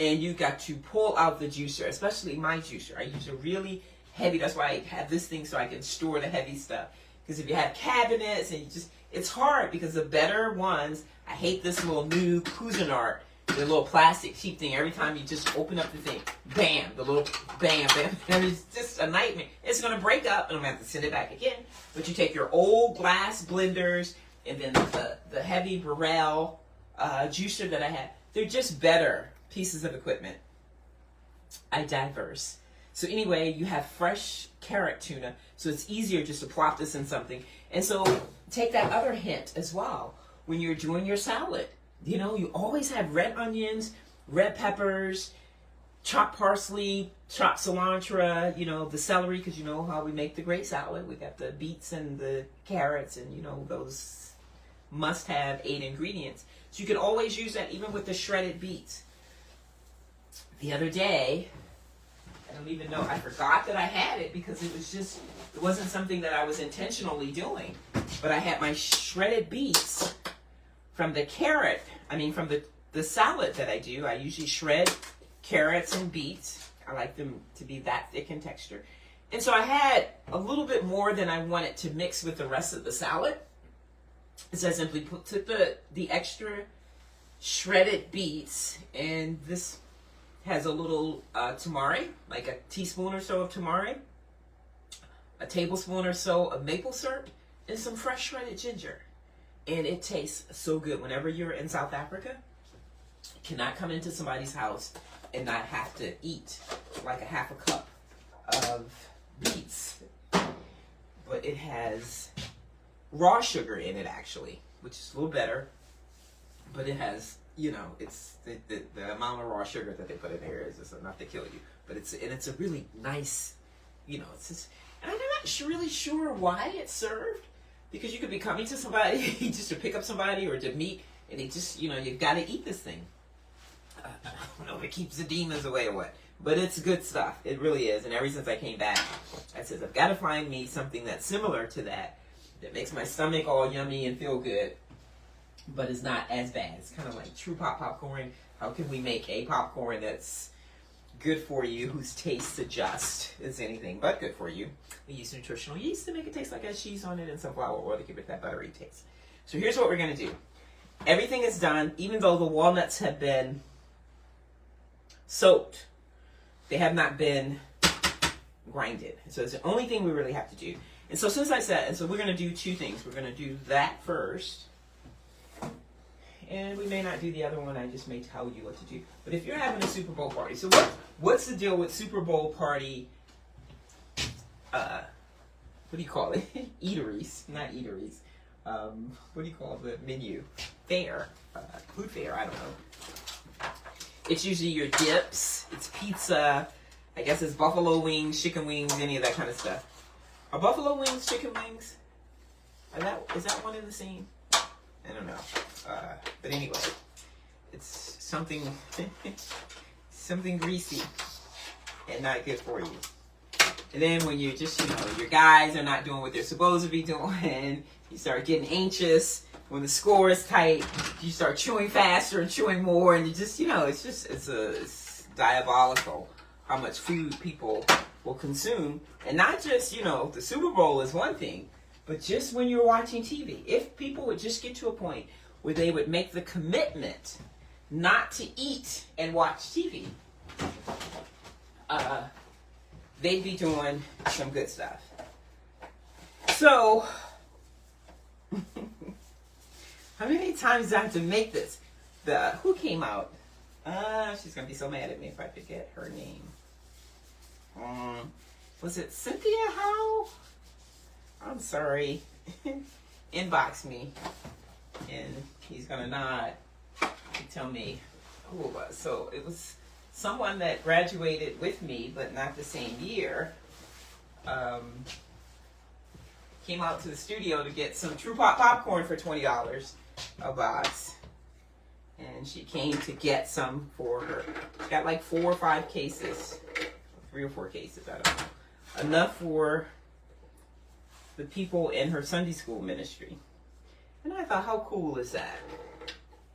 and you got to pull out the juicer, especially my juicer. I use a really heavy, that's why I have this thing so I can store the heavy stuff. Because if you have cabinets and it's hard because the better ones, I hate this little new Cuisinart, the little plastic cheap thing. Every time you just open up the thing, bam, the little bam, bam. And it's just a nightmare. It's going to break up and I'm going to have to send it back again. But you take your old glass blenders and then the heavy Burrell juicer that I had. They're just better pieces of equipment. I diverse. So anyway, you have fresh carrot tuna, so it's easier just to plop this in something. And so take that other hint as well. When you're doing your salad, you know, you always have red onions, red peppers, chopped parsley, chopped cilantro, you know, the celery, because you know how we make the great salad. We got the beets and the carrots and, you know, those must-have 8 ingredients. So you can always use that even with the shredded beets. The other day, I don't even know, I forgot that I had it because it wasn't something that I was intentionally doing. But I had my shredded beets from the from the salad that I do. I usually shred carrots and beets. I like them to be that thick in texture. And so I had a little bit more than I wanted to mix with the rest of the salad. So I simply took the extra shredded beets, and this has a little tamari, like a teaspoon or so of tamari, a tablespoon or so of maple syrup, and some fresh shredded ginger. And it tastes so good. Whenever you're in South Africa, you cannot come into somebody's house and not have to eat like a half a cup of beets. But it has raw sugar in it, actually, which is a little better. But it has, you know, it's the amount of raw sugar that they put in here is just enough to kill you. But it's a really nice, you know, it's just, and I'm not really sure why it's served, because you could be coming to somebody just to pick up somebody or to meet, and it just, you know, you've got to eat this thing. I don't know if it keeps the demons away or what, but it's good stuff. It really is. And ever since I came back, I said, I've got to find me something that's similar to that makes my stomach all yummy and feel good, but it's not as bad. It's kind of like true popcorn. How can we make a popcorn that's good for you, whose taste suggests it's anything but good for you? We use nutritional yeast to make it taste like it has cheese on it and sunflower oil to give it that buttery taste. So here's what we're going to do. Everything is done, even though the walnuts have been soaked. They have not been grinded. So it's the only thing we really have to do. And so since I said, and so we're going to do two things. We're going to do that first. And we may not do the other one. I just may tell you what to do. But if you're having a Super Bowl party, so what's the deal with Super Bowl party, what do you call it? Eateries, not eateries. What do you call the menu? Fair, food fair, I don't know. It's usually your dips, it's pizza, I guess it's buffalo wings, chicken wings, any of that kind of stuff. Are buffalo wings chicken wings? Is that one in the same? I don't know. But anyway, it's something something greasy and not good for you. And then when you're just, you know, your guys are not doing what they're supposed to be doing, you start getting anxious. When the score is tight, you start chewing faster and chewing more, and you just, you know, it's diabolical how much food people will consume. And not just, you know, the Super Bowl is one thing, but just when you're watching TV, if people would just get to a point where they would make the commitment not to eat and watch TV, they'd be doing some good stuff. So, how many times do I have to make this? Who came out? She's going to be so mad at me if I forget her name. Was it Cynthia Howe? I'm sorry. Inbox me. And he's going to nod and tell me who it was. So it was someone that graduated with me, but not the same year. Came out to the studio to get some True Pop popcorn for $20 a box. And she came to get some for her. She got like 4 or 5 cases. 3 or 4 cases, I don't know. Enough for the people in her Sunday school ministry. And I thought, how cool is that?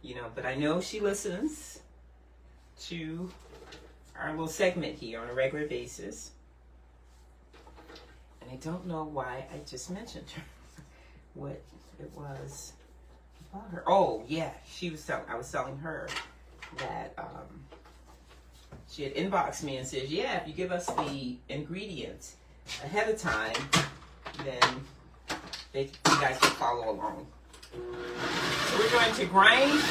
You know, but I know she listens. to our little segment here on a regular basis. And I don't know why I just mentioned her. What it was about her. Oh, yeah. I was telling her that she had inboxed me and says, yeah, if you give us the ingredients ahead of time, then you guys can follow along. So we're going to grind.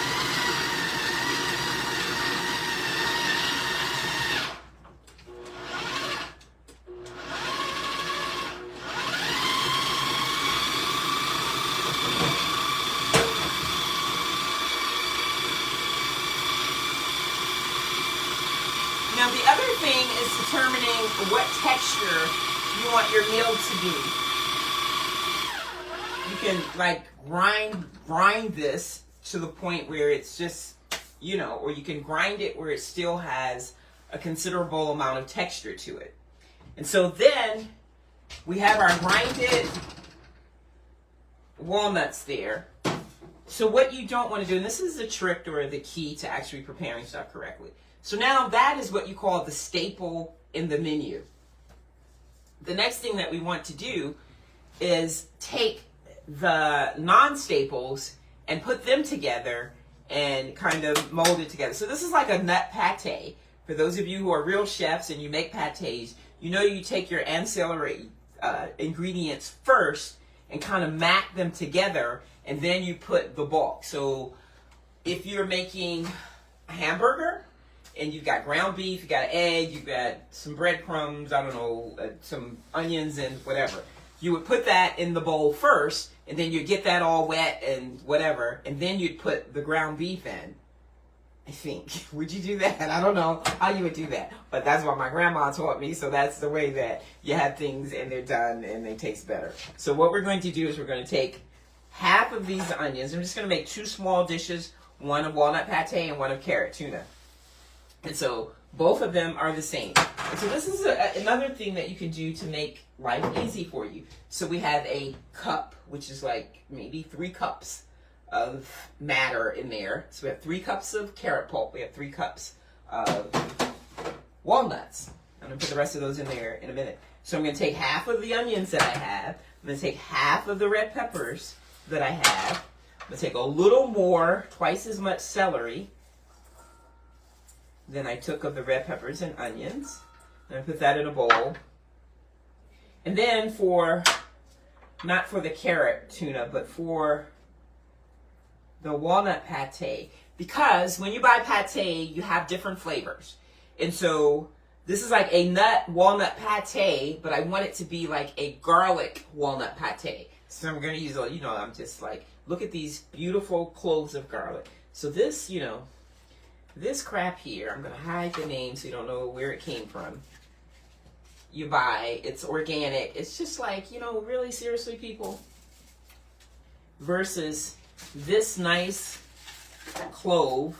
Now the other thing is determining what texture you want your meal to be. You can like grind this to the point where it's just, or you can grind it where it still has a considerable amount of texture to it. And so then we have our grinded walnuts there. So what you don't want to do, and this is the trick or the key to actually preparing stuff correctly. So now that is what you call the staple in the menu. The next thing that we want to do is take the non-staples and put them together and kind of mold it together. So this is like a nut pate. For those of you who are real chefs and you make patés, you take your ancillary ingredients first and kind of mat them together, and then you put the bulk. So if you're making a hamburger and you've got ground beef, you got an egg, you've got some breadcrumbs, I don't know, some onions and whatever, you would put that in the bowl first, and then you'd get that all wet and whatever, and then you'd put the ground beef in. I think. Would you do that? I don't know how you would do that, but that's what my grandma taught me, so that's the way that you have things and they're done and they taste better. So what we're going to do is we're going to take half of these onions. I'm just going to make 2 small dishes, one of walnut pate and one of carrot tuna. And so both of them are the same. And so this is another thing that you can do to make life easy for you. So we have a cup, which is like maybe 3 cups of matter in there. So we have 3 cups of carrot pulp. We have 3 cups of walnuts. I'm going to put the rest of those in there in a minute. So I'm going to take half of the onions that I have. I'm going to take half of the red peppers that I have. I'm going to take a little more, twice as much celery than I took of the red peppers and onions. I'm going to put that in a bowl. And then not for the carrot tuna, but for the walnut pate, because when you buy pate, you have different flavors. And so this is like a nut walnut pate, but I want it to be like a garlic walnut pate. So I'm going to use, I'm just like, look at these beautiful cloves of garlic. So this, this crap here, I'm going to hide the name so you don't know where it came from. You buy, it's organic. It's just like, really seriously, people, versus this nice clove.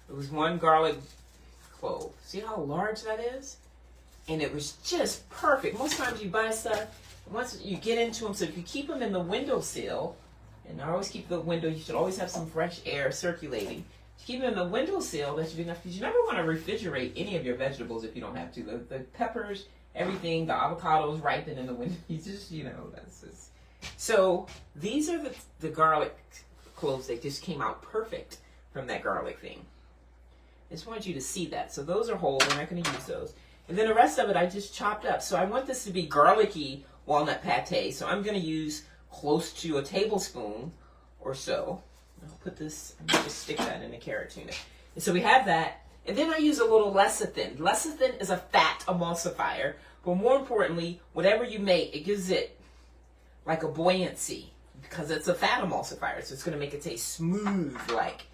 It was 1 garlic clove. See how large that is? And it was just perfect. Most times you buy stuff, once you get into them, so if you keep them in the windowsill, and I always keep the window, you should always have some fresh air circulating. Keep them in the windowsill, that should be enough, because you never want to refrigerate any of your vegetables if you don't have to. The peppers, everything, the avocados ripen in the window. You just, that's just. So these are the garlic cloves. They just came out perfect from that garlic thing. I just want you to see that. So those are whole. We're not going to use those. And then the rest of it I just chopped up. So I want this to be garlicky walnut pate. So I'm going to use close to a tablespoon or so. I'll put this, I'm going to just stick that in the carrot tuna. And so we have that. And then I use a little lecithin. Lecithin is a fat emulsifier. But more importantly, whatever you make, it gives it like a buoyancy, because it's a fat emulsifier. So it's going to make it taste smooth like.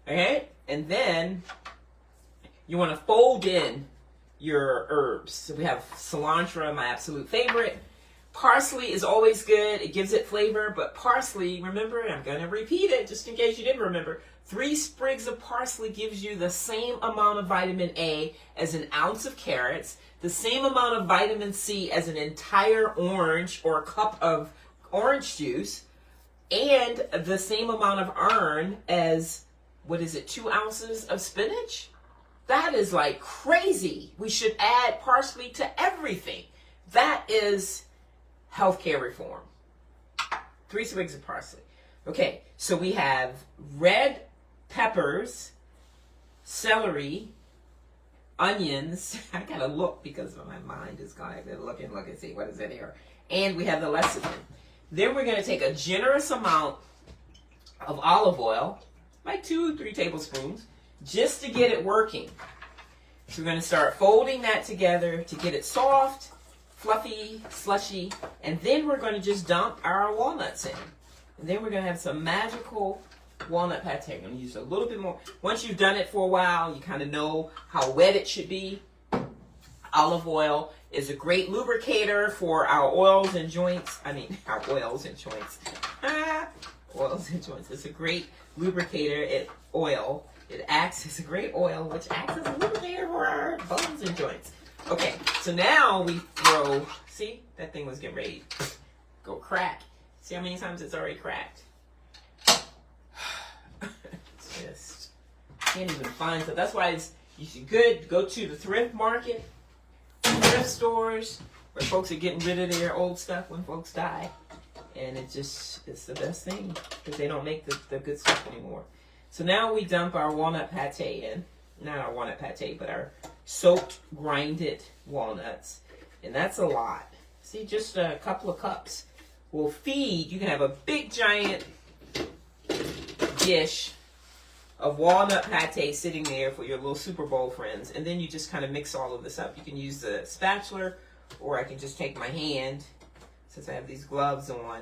Okay? And then you want to fold in your herbs. So we have cilantro, my absolute favorite. Parsley is always good. It gives it flavor, but parsley, remember, I'm going to repeat it just in case you didn't remember, 3 sprigs of parsley gives you the same amount of vitamin A as an ounce of carrots, the same amount of vitamin C as an entire orange or a cup of orange juice, and the same amount of iron as, 2 ounces of spinach? That is like crazy. We should add parsley to everything. That is healthcare reform. 3 sprigs of parsley. Okay, so we have red peppers, celery, onions. I gotta look because my mind is going to look and see what is in here. And we have the lecithin. Then we're going to take a generous amount of olive oil, like 2-3 tablespoons, just to get it working. So we're going to start folding that together to get it soft, fluffy, slushy, and then we're going to just dump our walnuts in. And then we're going to have some magical walnut pate. I'm going to use a little bit more. Once you've done it for a while, you kind of know how wet it should be. Olive oil is a great lubricator for our oils and joints. Our oils and joints. Oils and joints. It's a great lubricator. It acts as a great oil, which acts as a lubricator for our bones and joints. Okay, so now we throw, see, that thing was getting ready to go crack. See how many times it's already cracked? It's just, can't even find stuff. That's why you should go to the thrift market, thrift stores, where folks are getting rid of their old stuff when folks die. And it's the best thing, because they don't make the good stuff anymore. So now we dump our walnut pate in. Not our walnut pate, but our soaked, grinded walnuts. And that's a lot. See, just a couple of cups will feed. You can have a big, giant dish of walnut pate sitting there for your little Super Bowl friends. And then you just kind of mix all of this up. You can use the spatula, or I can just take my hand, since I have these gloves on.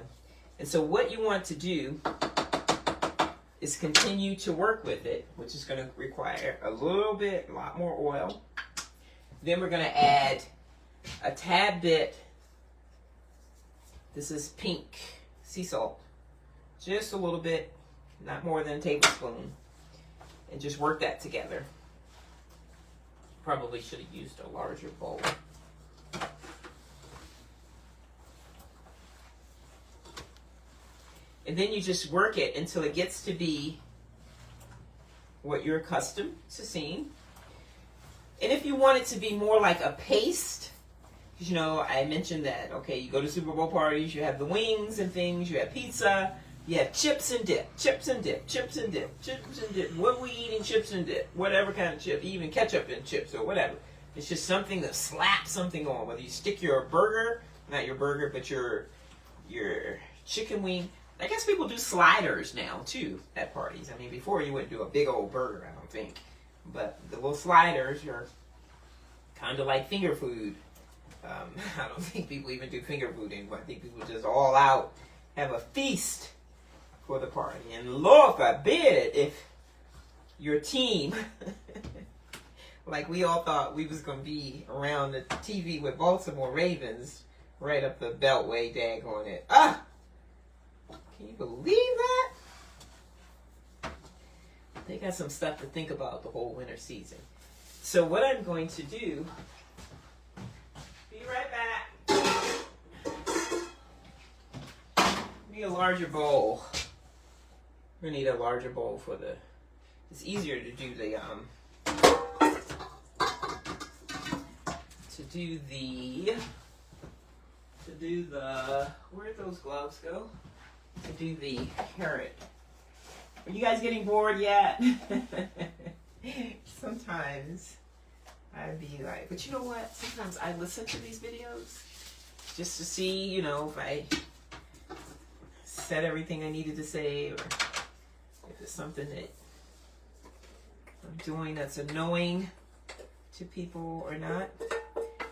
And so what you want to do is continue to work with it, which is going to require a lot more oil. Then we're going to add a tad bit, this is pink sea salt, just a little bit, not more than a tablespoon, and just work that together. Probably should have used a larger bowl. And then you just work it until it gets to be what you're accustomed to seeing. And if you want it to be more like a paste, because I mentioned that, okay, you go to Super Bowl parties, you have the wings and things, you have pizza, you have chips and dip, chips and dip, chips and dip, chips and dip. What we eating, chips and dip, whatever kind of chip, even ketchup and chips or whatever. It's just something to slap something on, whether you stick your burger, not your burger, but your chicken wing. I guess people do sliders now, too, at parties. Before you wouldn't do a big old burger, I don't think. But the little sliders are kind of like finger food. I don't think people even do finger food anymore. I think people just all out have a feast for the party. And Lord forbid if your team, like we all thought we was going to be around the TV with Baltimore Ravens, right up the beltway, daggone it. Can you believe that? They got some stuff to think about the whole winter season. So what I'm going to do, be right back. Need a larger bowl. We're gonna need a larger bowl for it's easier to do where'd those gloves go? To do the carrot. Are you guys getting bored yet? Sometimes I'd be like, but you know what? Sometimes I listen to these videos just to see, if I said everything I needed to say, or if it's something that I'm doing that's annoying to people or not.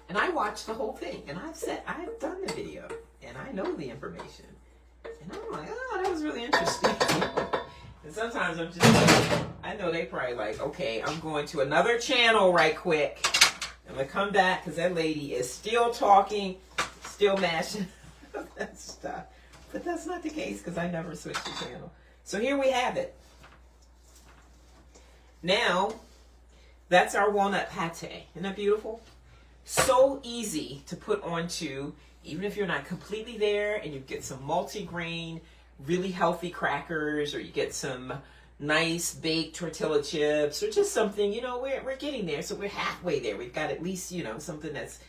And I watched the whole thing, and I've done the video, and I know the information. And I'm like, that was really interesting. And sometimes I'm just like, I know they probably like, okay, I'm going to another channel right quick. I'm going to come back because that lady is still talking, still mashing that stuff. But that's not the case because I never switched the channel. So here we have it. Now, that's our walnut pate. Isn't that beautiful? So easy to put onto, even if you're not completely there and you get some multi-grain, really healthy crackers, or you get some nice baked tortilla chips or just something, you know, we're getting there. So we're halfway there. We've got at least, you know, something that's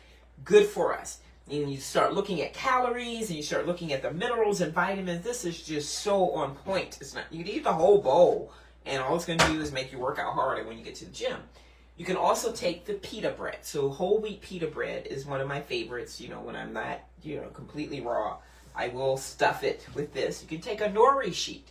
good for us. And you start looking at calories and you start looking at the minerals and vitamins. This is just so on point. It's not, you can eat the whole bowl and all it's going to do is make you work out harder when you get to the gym. You can also take the pita bread. So whole wheat pita bread is one of my favorites. You know, when I'm not, you know, completely raw, I will stuff it with this. You can take a nori sheet.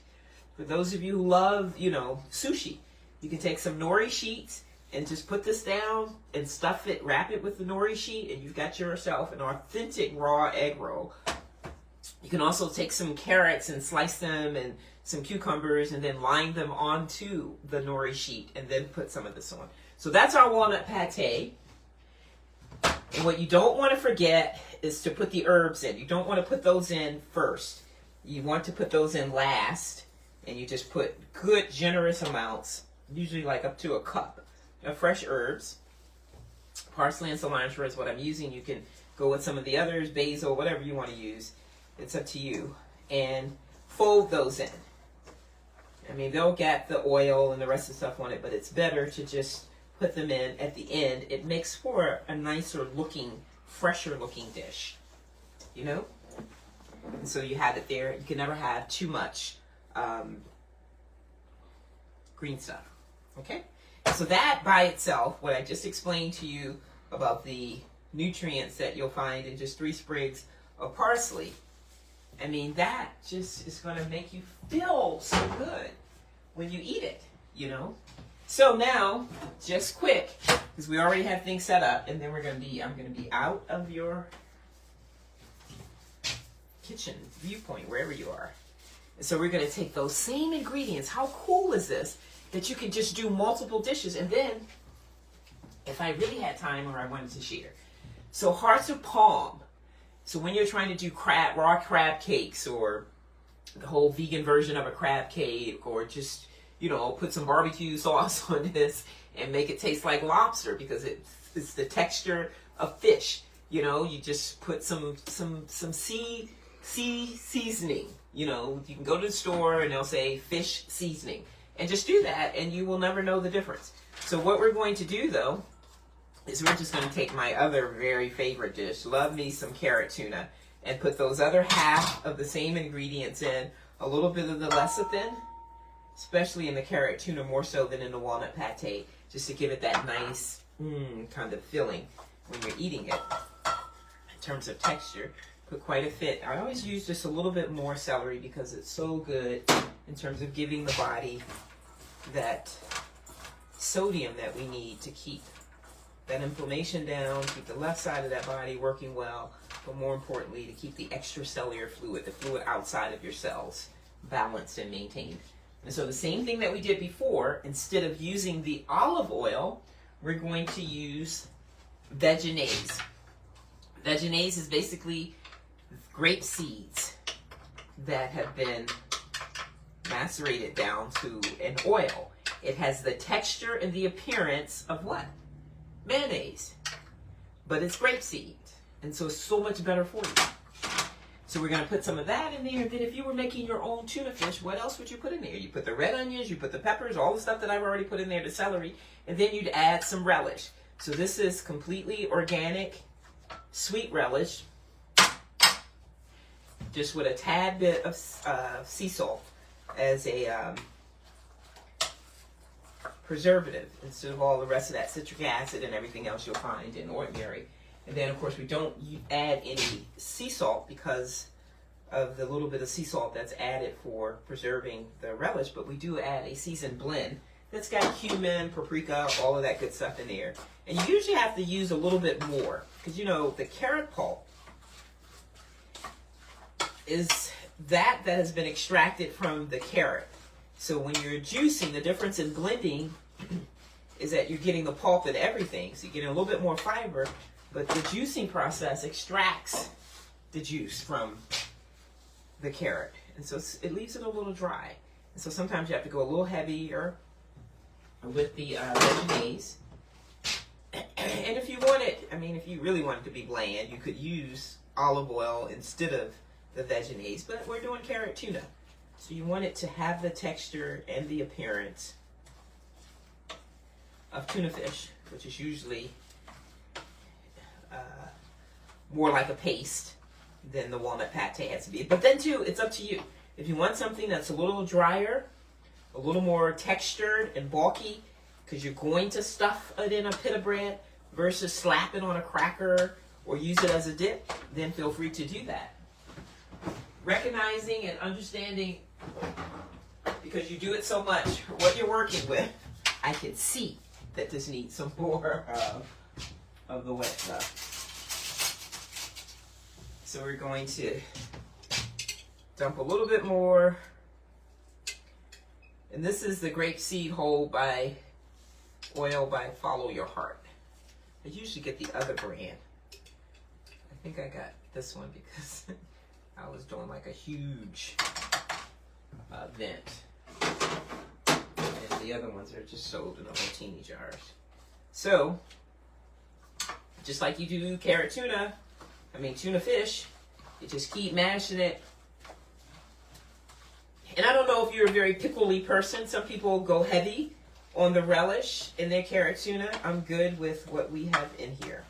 For those of you who love, you know, sushi, you can take some nori sheets and just put this down and stuff it, wrap it with the nori sheet, and you've got yourself an authentic raw egg roll. You can also take some carrots and slice them and some cucumbers and then line them onto the nori sheet and then put some of this on. So that's our walnut pate. And what you don't want to forget is to put the herbs in. You don't want to put those in first. You want to put those in last. And you just put good, generous amounts, usually like up to a cup of fresh herbs. Parsley and cilantro is what I'm using. You can go with some of the others, basil, whatever you want to use. It's up to you. And fold those in. I mean, they'll get the oil and the rest of the stuff on it, but it's better to just put them in at the end. It makes for a nicer looking, fresher looking dish. You know? And so you have it there. You can never have too much green stuff. Okay? So that by itself, what I just explained to you about the nutrients that you'll find in just 3 sprigs of parsley, I mean, that just is going to make you feel so good when you eat it, you know? So now, just quick, because we already have things set up, and then I'm going to be out of your kitchen viewpoint, wherever you are. So we're going to take those same ingredients. How cool is this? That you can just do multiple dishes. And then, if I really had time or I wanted to share. So hearts of palm. So when you're trying to do raw crab cakes or the whole vegan version of a crab cake, or just, you know, put some barbecue sauce on this and make it taste like lobster because it's the texture of fish. You know, you just put some sea seasoning. You know, you can go to the store and they'll say fish seasoning. And just do that and you will never know the difference. So what we're going to do though, is we're just going to take my other very favorite dish, love me some carrot tuna, and put those other half of the same ingredients in, a little bit of the lecithin, especially in the carrot tuna more so than in the walnut pate, just to give it that nice kind of filling when you're eating it. In terms of texture, put quite a fit. I always use just a little bit more celery because it's so good in terms of giving the body that sodium that we need to keep that inflammation down, keep the left side of that body working well, but more importantly, to keep the extracellular fluid, the fluid outside of your cells, balanced and maintained. And so the same thing that we did before, instead of using the olive oil, we're going to use vegetaise. Vegetaise is basically grape seeds that have been macerated down to an oil. It has the texture and the appearance of what? Mayonnaise. But it's grapeseed. And so it's so much better for you. So we're going to put some of that in there. Then if you were making your own tuna fish, what else would you put in there? You put the red onions, you put the peppers, all the stuff that I've already put in there, the celery, and then you'd add some relish. So this is completely organic, sweet relish, just with a tad bit of sea salt as a preservative instead of all the rest of that citric acid and everything else you'll find in ordinary. And then, of course, we don't add any sea salt because of the little bit of sea salt that's added for preserving the relish, but we do add a seasoned blend that's got cumin, paprika, all of that good stuff in there. And you usually have to use a little bit more because, you know, the carrot pulp is that has been extracted from the carrot. So when you're juicing, the difference in blending is that you're getting the pulp and everything. So you're getting a little bit more fiber, but the juicing process extracts the juice from the carrot. And so it leaves it a little dry. And so sometimes you have to go a little heavier with the vegetaise. And if you want it, I mean, if you really want it to be bland, you could use olive oil instead of the vegetaise. But we're doing carrot tuna. So you want it to have the texture and the appearance of tuna fish, which is usually more like a paste than the walnut pate has to be. But then too, it's up to you. If you want something that's a little drier, a little more textured and bulky, because you're going to stuff it in a pita bread versus slap it on a cracker or use it as a dip, then feel free to do that. Recognizing and understanding, because you do it so much, what you're working with, I can see that this needs some more of the wet stuff. So we're going to dump a little bit more. And this is the grapeseed oil by Follow Your Heart. I usually get the other brand. I think I got this one because I was doing like a huge vent. And the other ones are just sold in little teeny jars. So, just like you do tuna fish, you just keep mashing it. And I don't know if you're a very pickly person. Some people go heavy on the relish in their carrot tuna. I'm good with what we have in here.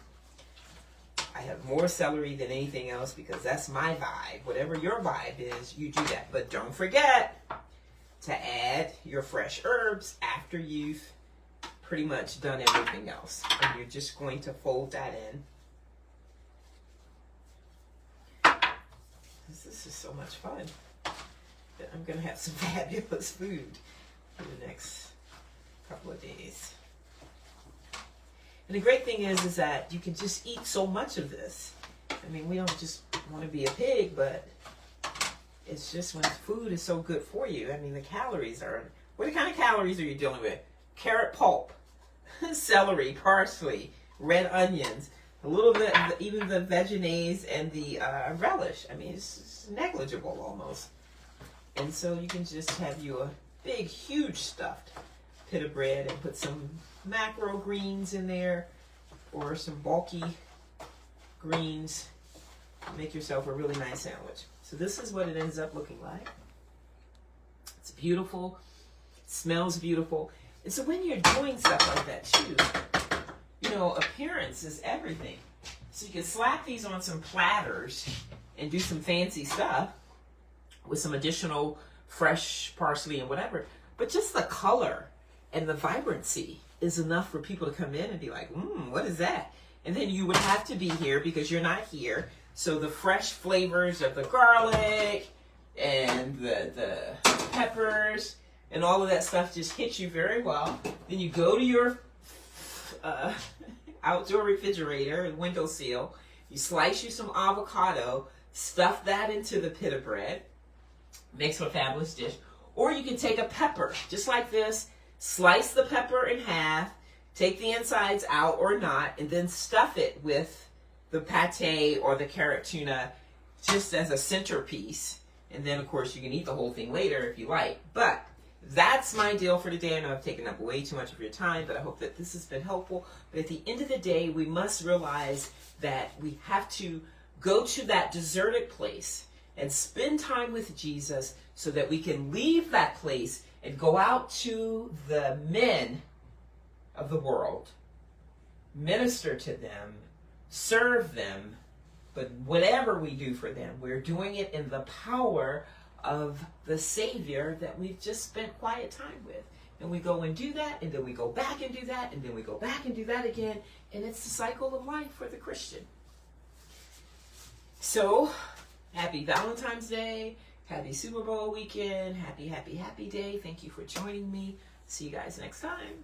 I have more celery than anything else because that's my vibe. Whatever your vibe is, you do that. But don't forget to add your fresh herbs after you've pretty much done everything else. And you're just going to fold that in. This is so much fun. I'm going to have some fabulous food for the next couple of days. And the great thing is that you can just eat so much of this. I mean, we don't just want to be a pig, but it's just when food is so good for you. I mean, the calories are... What kind of calories are you dealing with? Carrot pulp, celery, parsley, red onions, a little bit, even the veggies and the relish. I mean, it's negligible almost. And so you can just have you a big, huge stuffed pita bread and put some macro greens in there or some bulky greens. Make yourself a really nice sandwich. So this is what it ends up looking like. It's beautiful. It smells beautiful. And so when you're doing stuff like that too, you know, appearance is everything. So you can slap these on some platters and do some fancy stuff with some additional fresh parsley and whatever. But just the color and the vibrancy is enough for people to come in and be like, what is that? And then you would have to be here because you're not here. So the fresh flavors of the garlic and the peppers and all of that stuff just hits you very well. Then you go to your outdoor refrigerator and windowsill. You slice you some avocado, stuff that into the pita bread. Makes for a fabulous dish. Or you can take a pepper, just like this, slice the pepper in half, take the insides out or not, and then stuff it with the pate or the carrot tuna just as a centerpiece. And then, of course, you can eat the whole thing later if you like. But that's my deal for today. I know I've taken up way too much of your time, but I hope that this has been helpful. But at the end of the day, we must realize that we have to go to that deserted place and spend time with Jesus so that we can leave that place and go out to the men of the world, minister to them, serve them, but whatever we do for them, we're doing it in the power of the Savior that we've just spent quiet time with. And we go and do that, and then we go back and do that, and then we go back and do that again, and it's the cycle of life for the Christian. So, happy Valentine's Day, happy Super Bowl weekend, happy, happy, happy day. Thank you for joining me. See you guys next time.